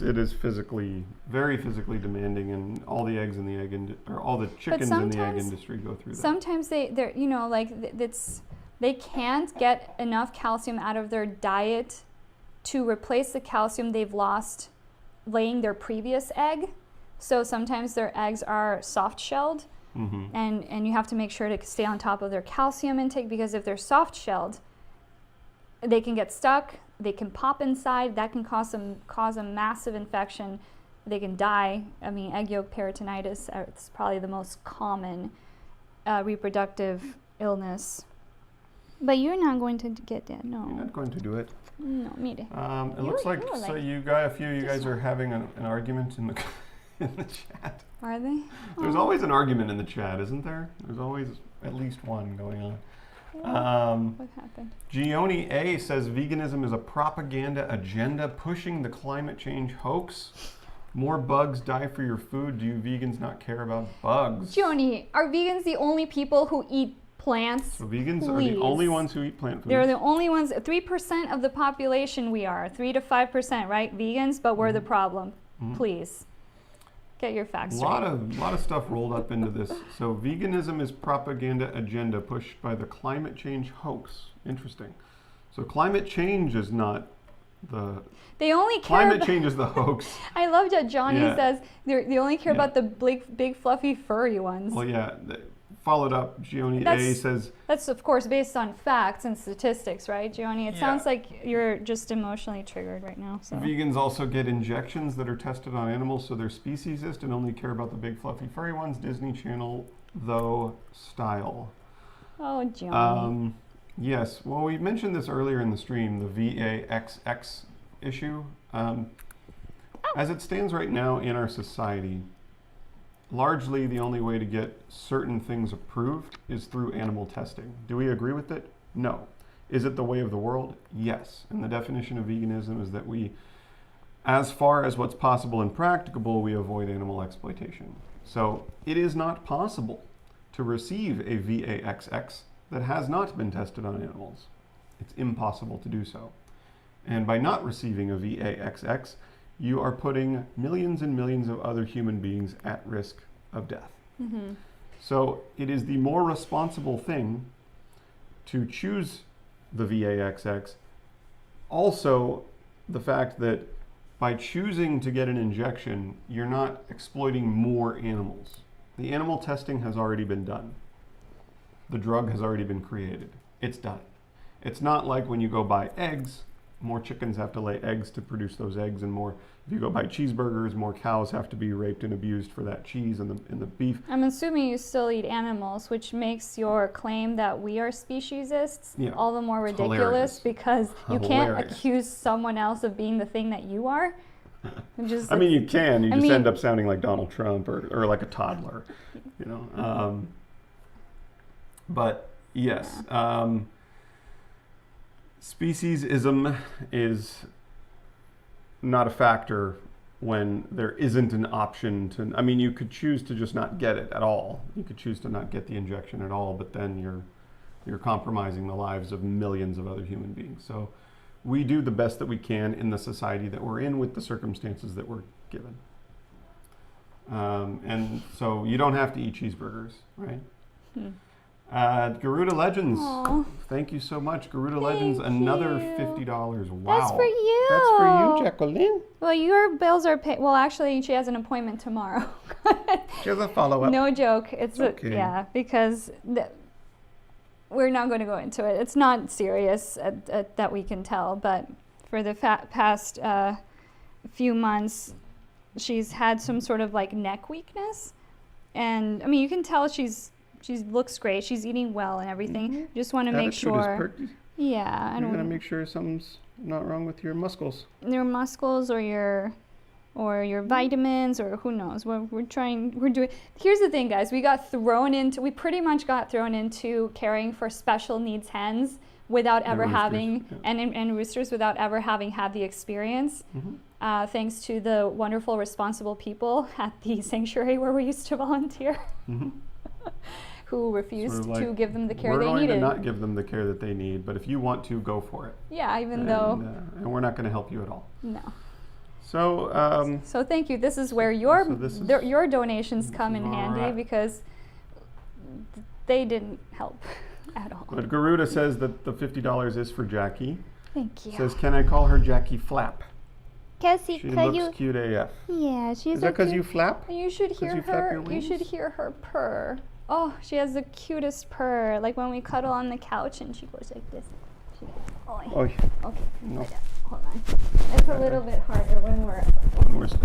very physically demanding, and all the eggs in the all the chickens in the egg industry go through that. Sometimes they're they can't get enough calcium out of their diet to replace the calcium they've lost laying their previous egg. So sometimes their eggs are soft-shelled, and you have to make sure to stay on top of their calcium intake, because if they're soft-shelled, they can get stuck. They can pop inside. That can cause a massive infection. They can die. I mean, egg yolk peritonitis is probably the most common reproductive illness. But you're not going to get that, no. You're not going to do it. No, mire. It looks like so you got a few of you guys are having an argument in the in the chat. Are they? There's always an argument in the chat, isn't there? There's always at least one going on. What happened? Gioni A says veganism is a propaganda agenda pushing the climate change hoax. More bugs die for your food. Do you vegans not care about bugs? Gioni, are vegans the only people who eat plants? So vegans are the only ones who eat plant foods. They're the only ones. 3% of the population we are. 3 to 5%, right? Vegans, but we're the problem. Please. Get your facts straight. A lot of stuff rolled up into this. So veganism is propaganda agenda pushed by the climate change hoax. Interesting. So climate change is not the... They only care climate change is the hoax. I love that Johnny says they only care about the big fluffy furry ones. Well, yeah. Followed up, Gioni A says... That's, of course, based on facts and statistics, right, Gioni? It sounds like you're just emotionally triggered right now. So. Vegans also get injections that are tested on animals, so they're speciesist and only care about the big fluffy furry ones. Disney Channel, though, style. Oh, Gioni. Yes. Well, we mentioned this earlier in the stream, the VAXX issue. As it stands right now in our society, largely the only way to get certain things approved is through animal testing. Do we agree with it? No. Is it the way of the world? Yes. And the definition of veganism is that we, as far as what's possible and practicable, we avoid animal exploitation. So it is not possible to receive a VAXX that has not been tested on animals. It's impossible to do so. And by not receiving a VAXX, you are putting millions and millions of other human beings at risk of death. So it is the more responsible thing to choose the VAXX. Also, the fact that by choosing to get an injection, you're not exploiting more animals. The animal testing has already been done. The drug has already been created. It's done. It's not like when you go buy eggs, more chickens have to lay eggs to produce those eggs, and more, if you go buy cheeseburgers, more cows have to be raped and abused for that cheese and the beef. I'm assuming you still eat animals, which makes your claim that we are speciesists all the more ridiculous, because you can't accuse someone else of being the thing that you are. I mean, you can. You just end up sounding like Donald Trump or like a toddler, you know. But yes. Speciesism is not a factor when there isn't an option to, I mean, you could choose to just not get it at all. You could choose to not get the injection at all, but then you're compromising the lives of millions of other human beings. So we do the best that we can in the society that we're in with the circumstances that we're given. And so you don't have to eat cheeseburgers, right? Garuda Legends, thank you so much. Garuda Legends, another $50. Wow. That's for you. That's for you, Jacqueline. Well, your bills are paid. Well, actually, she has an appointment tomorrow. She has a follow-up. No joke. It's okay. Because we're not going to go into it. It's not serious that we can tell, but for the past few months, she's had some sort of like neck weakness. And I mean, you can tell she looks great. She's eating well and everything. Just want to make sure. Yeah, you're gonna make sure something's not wrong with your muscles. Your muscles or your vitamins, or who knows. We're doing. Here's the thing, guys. We pretty much got thrown into caring for special needs hens without ever having, and roosters without ever having had the experience. Thanks to the wonderful, responsible people at the sanctuary where we used to volunteer. Who refused to give them the care they needed. We're going to not give them the care that they need, but if you want to, go for it. Yeah, even though... and we're not going to help you at all. No. So, So thank you. This is where your your donations come in where we're handy at. because they didn't help at all. But Garuda says that the $50 is for Jackie. Thank you. Says, can I call her Jackie Flap? Cassie, She looks cute AF. Yeah, she's. Is that because you flap? You should hear you flap your her. You should wings? hear her purr. Oh, she has the cutest purr. Like when we cuddle on the couch and she goes like this. She goes, Oh, okay. no. Hold on. It's a little bit harder when we're.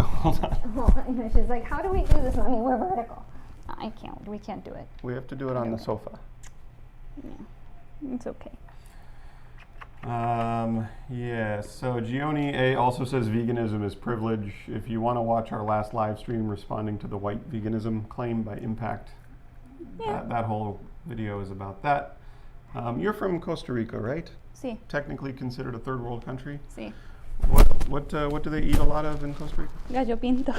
Hold on. Hold on. And she's like, how do we do this, Mommy? We're vertical. I can't. We can't do it. We have to do it on the sofa. Yeah. It's okay. Yeah, so Gioni A also says veganism is privilege. If you want to watch our last live stream responding to the white veganism claim by Impact, that whole video is about that. You're from Costa Rica, right? See. Technically considered a third world country. See. What do they eat a lot of in Costa Rica? Gallo pinto.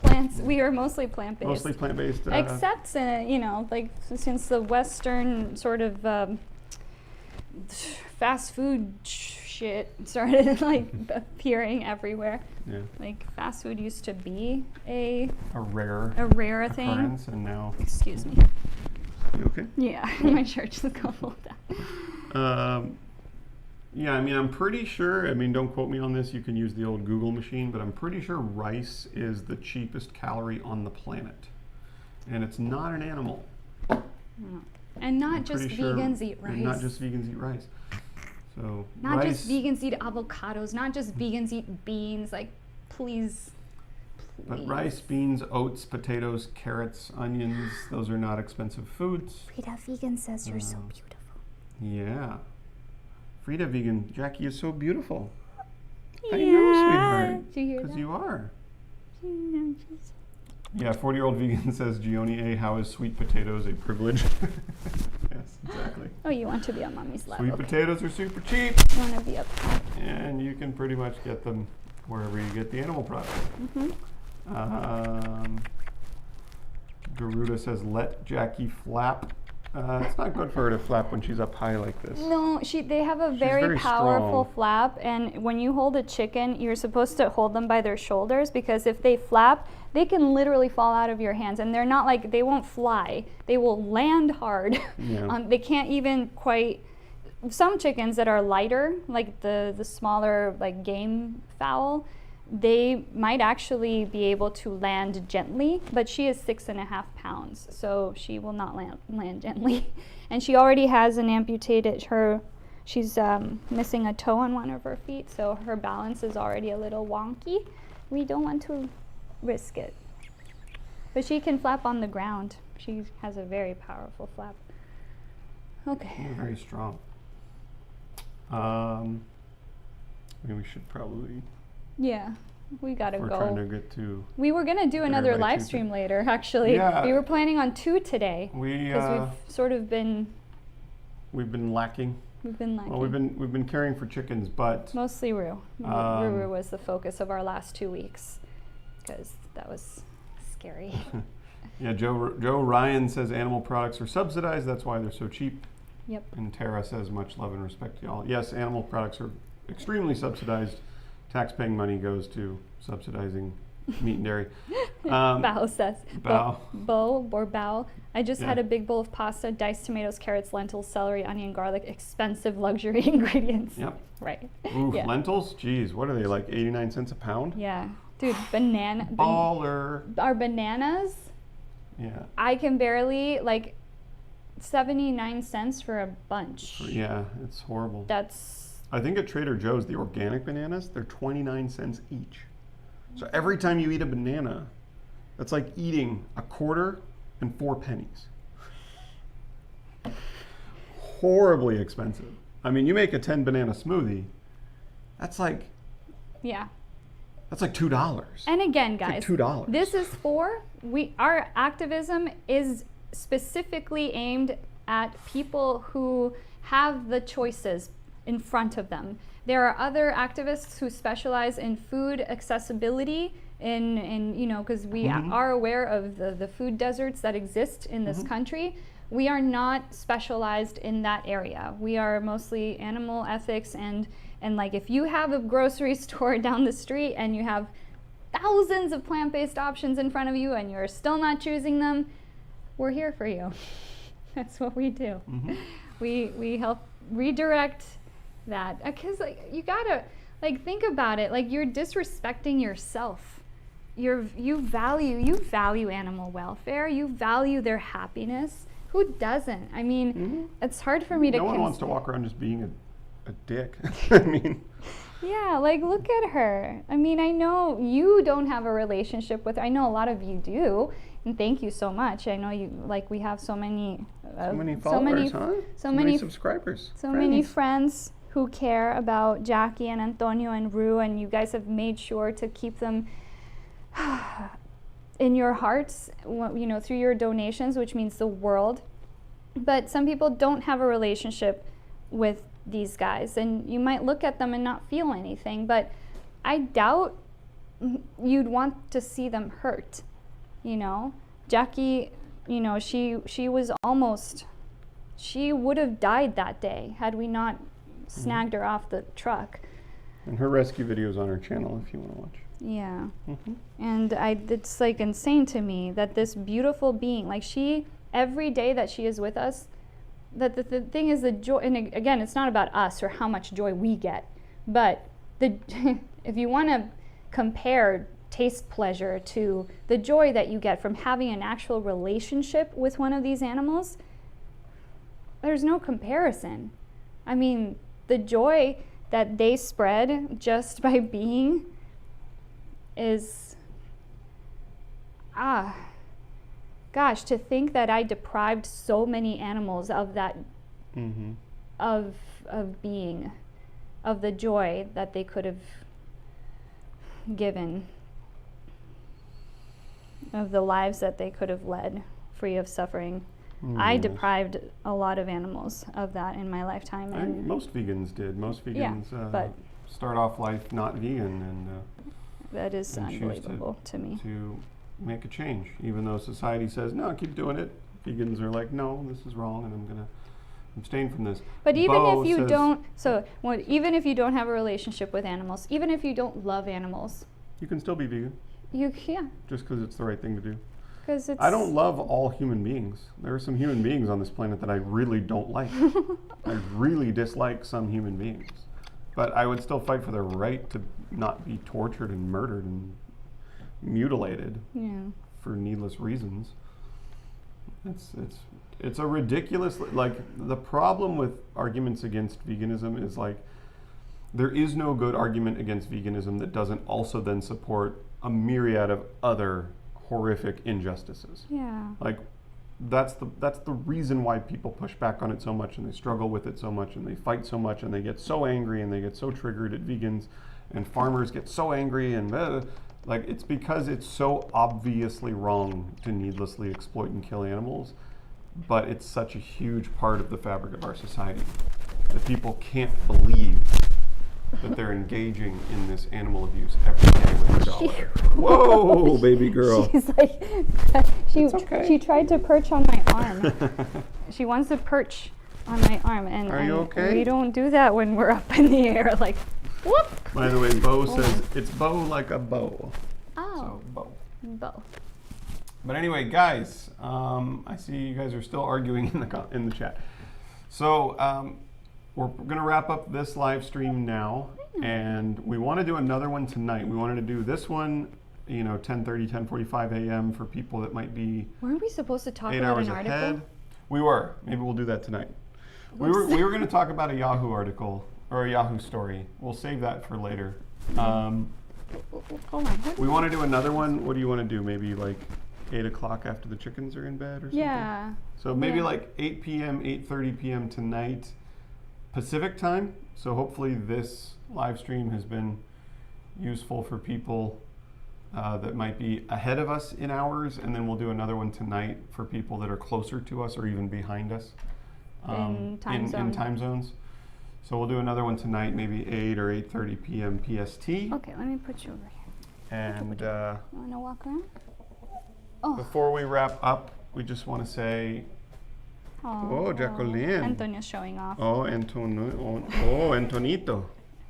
Plants. We are mostly plant-based. Mostly plant-based. Except, like since the Western sort of fast food shit started like appearing everywhere. Yeah. Like fast food used to be a rare thing. occurrence, and now. Excuse me. You okay? Yeah, my shirt just got pulled down. Yeah, I mean, I'm pretty sure, don't quote me on this, you can use the old Google machine, but I'm pretty sure rice is the cheapest calorie on the planet. And it's not an animal. And not just vegans eat rice. Not just vegans eat rice. So not rice, just vegans eat avocados, not just vegans eat beans, like please. But rice, beans, oats, potatoes, carrots, onions, those are not expensive foods. Frida Vegan says you're so beautiful. Yeah. Frida Vegan, Jackie is so beautiful. Yeah. I know, sweetheart. Did you hear that? Because you are. No, Yeah, 40-year-old vegan says, Gioni A, how is sweet potatoes a privilege? Yes, exactly. Oh, you want to be on Mommy's lap. Sweet potatoes are super cheap. You want to be up top. And you can pretty much get them wherever you get the animal products. Garuda says, let Jackie flap. It's not good for her to flap when she's up high like this. No, they have a very powerful strong. flap, and when you hold a chicken, you're supposed to hold them by their shoulders, because if they flap, they can literally fall out of your hands, and they're not like, they won't fly. They will land hard. Yeah. They can't even quite, some chickens that are lighter, like the smaller like game fowl, they might actually be able to land gently, but she is 6.5 pounds, so she will not land gently. And she already has an amputated, she's missing a toe on one of her feet, so her balance is already a little wonky. We don't want to risk it. But she can flap on the ground. She has a very powerful flap. Okay. You're very strong. We should probably... Yeah, we gotta We're go. trying to get to... We were gonna do another live stream later, actually. Yeah. We were planning on 2 today. Because we've sort of been... We've been lacking. We've been lacking. Well, we've been caring for chickens, but... Mostly Rue. Rue was the focus of our last 2 weeks. Because that was scary. Yeah, Joe Ryan says animal products are subsidized. That's why they're so cheap. Yep. And Tara says much love and respect to y'all. Yes, animal products are extremely subsidized. Tax-paying money goes to subsidizing meat and dairy. Bao says. Bao. Bao. I just had a big bowl of pasta, diced tomatoes, carrots, lentils, celery, onion, garlic, expensive luxury ingredients. Yep. Right. Ooh, lentils? Jeez, what are they, like 89 cents a pound? Yeah. Dude, Baller. Our bananas, I can barely, 79 cents for a bunch. Yeah, it's horrible. That's... I think at Trader Joe's, the organic bananas, they're 29 cents each. So every time you eat a banana, that's like eating a quarter and 4 pennies. Horribly expensive. I mean, you make a 10 banana smoothie, that's like... Yeah. That's like $2. And again, guys, like $2. This is our activism is specifically aimed at people who have the choices in front of them. There are other activists who specialize in food accessibility in you know, because we are aware of the food deserts that exist in this country. We are not specialized in that area. We are mostly animal ethics, and like if you have a grocery store down the street and you have thousands of plant-based options in front of you and you're still not choosing them, we're here for you. That's what we do. We help redirect that, because like you gotta like think about it, like you're disrespecting yourself. You value animal welfare, you value their happiness. Who doesn't? I mean, it's hard for me to. No one wants to walk around just being a dick. I mean. Yeah, like look at her. I mean, I know you don't have a relationship with her. I know a lot of you do, and thank you so much. I know you, like, we have so many followers, so many subscribers, so many friends who care about Jackie and Antonio and Rue, and you guys have made sure to keep them in your hearts, you know, through your donations, which means the world. But some people don't have a relationship with these guys, and you might look at them and not feel anything, but I doubt you'd want to see them hurt, you know. Jackie, you know, she would have died that day had we not snagged her off the truck. And her rescue video is on her channel if you want to watch. Yeah. And it's like insane to me that this beautiful being, like every day that she is with us, that the thing is the joy, and again, it's not about us or how much joy we get, but if you want to compare taste pleasure to the joy that you get from having an actual relationship with one of these animals, there's no comparison. I mean, the joy that they spread just by being is, gosh, to think that I deprived so many animals of that, of being, of the joy that they could have given, of the lives that they could have led free of suffering. I deprived a lot of animals of that in my lifetime. And most vegans did. Most vegans start off life not vegan, and that is unbelievable to me. To make a change, even though society says, no, keep doing it. Vegans are like, no, this is wrong, and I'm going to abstain from this. But even if you don't, even if you don't have a relationship with animals, even if you don't love animals, you can still be vegan. Just because it's the right thing to do. I don't love all human beings. There are some human beings on this planet that I really don't like. I really dislike some human beings. But I would still fight for their right to not be tortured and murdered and mutilated for needless reasons. It's a ridiculous, like, the problem with arguments against veganism is, like, there is no good argument against veganism that doesn't also then support a myriad of other horrific injustices. Like, that's the reason why people push back on it so much, and they struggle with it so much, and they fight so much, and they get so angry, and they get so triggered at vegans, and farmers get so angry, and like, it's because it's so obviously wrong to needlessly exploit and kill animals, but it's such a huge part of the fabric of our society that people can't believe that they're engaging in this animal abuse every day with their dollar. Whoa, baby girl. She's like, she tried to perch on my arm. She wants to perch on my arm. And are you okay? We don't do that when we're up in the air, like, whoop. By the way, Bo says it's bow like a bow. Oh. So, Bo. But anyway, guys, I see you guys are still arguing in the chat. So, we're going to wrap up this live stream now, and we want to do another one tonight. We wanted to do this one, 10:30, 10:45 a.m. for people that might be Weren't we supposed to talk 8 about hours an article? ahead. We were. Maybe we'll do that tonight. We were going to talk about a Yahoo article or a Yahoo story. We'll save that for later. Hold on. We want to do another one. What do you want to do? Maybe like 8 o'clock after the chickens are in bed or something? Yeah. So maybe like 8 p.m., 8:30 p.m. tonight. Pacific time, so hopefully this live stream has been useful for people that might be ahead of us in hours, and then we'll do another one tonight for people that are closer to us or even behind us in time zones. So we'll do another one tonight, maybe 8 or 8:30 p.m. PST. Okay, let me put you over here. And You want to walk around? Oh. before we wrap up, we just want to say, oh, Jacqueline. Antonio's showing off. Oh, Antonito.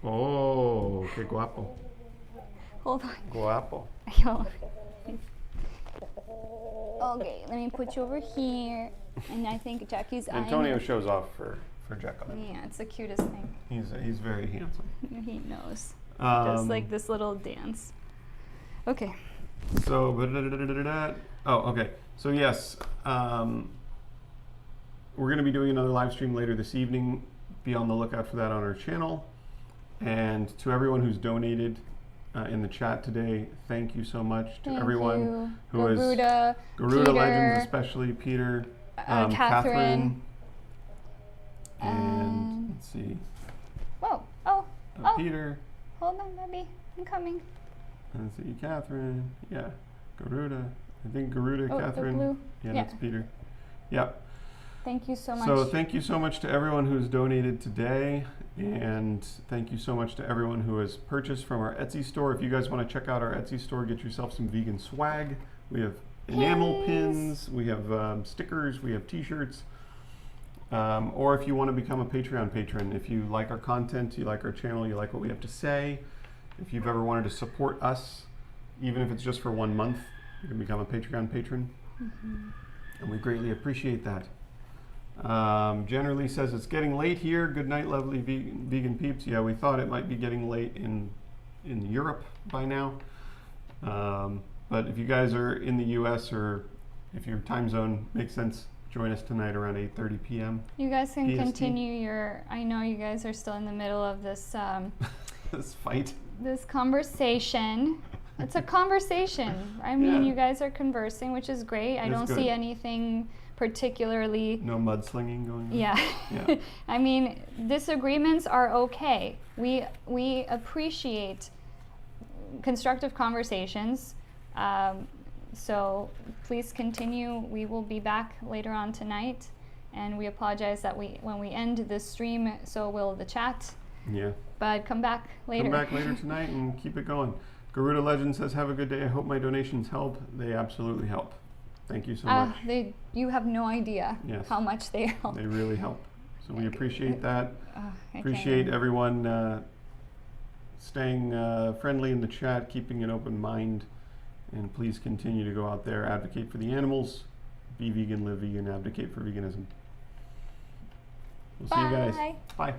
Oh, qué guapo. Hold on. Guapo. Okay, let me put you over here. And I think Jackie's Antonio shows off for Jacqueline. Yeah, it's the cutest thing. He's very handsome. He knows. Just like this little dance. Okay. So, okay. So yes, we're going to be doing another live stream later this evening. Be on the lookout for that on our channel. And to everyone who's donated in the chat today, thank you so much to everyone who is Garuda Legends, especially Peter, Catherine, and let's see. Whoa! Peter. Hold on, baby. I'm coming. Let's see, Catherine. Yeah, Garuda. I think Garuda, Catherine. The blue. Yeah, that's Peter. Yep. Thank you so much. So thank you so much to everyone who's donated today, and thank you so much to everyone who has purchased from our Etsy store. If you guys want to check out our Etsy store, get yourself some vegan swag. We have enamel pins, we have stickers, we have t-shirts. Or if you want to become a Patreon patron, if you like our content, you like our channel, you like what we have to say, if you've ever wanted to support us, even if it's just for 1 month, you can become a Patreon patron. And we greatly appreciate that. Generally says it's getting late here. Good night, lovely vegan peeps. Yeah, we thought it might be getting late in Europe by now. But if you guys are in the US, or if your time zone makes sense, join us tonight around 8:30 p.m. You guys can PST. continue I know you guys are still in the middle of this this fight. This conversation. It's a conversation. I mean, you guys are conversing, which is great. I don't see anything particularly. No mudslinging going on. Yeah. I mean, disagreements are okay. We appreciate constructive conversations. So please continue. We will be back later on tonight, and we apologize that when we end this stream, so will the chat. Yeah. But come back later. Come back later tonight and keep it going. Garuda Legend says, have a good day. I hope my donations help. They absolutely help. Thank you so much. You have no idea how much they help. They really help. So we appreciate that. Appreciate everyone staying friendly in the chat, keeping an open mind. And please continue to go out there, advocate for the animals, be vegan, live vegan, advocate for veganism. We'll see you guys. Bye.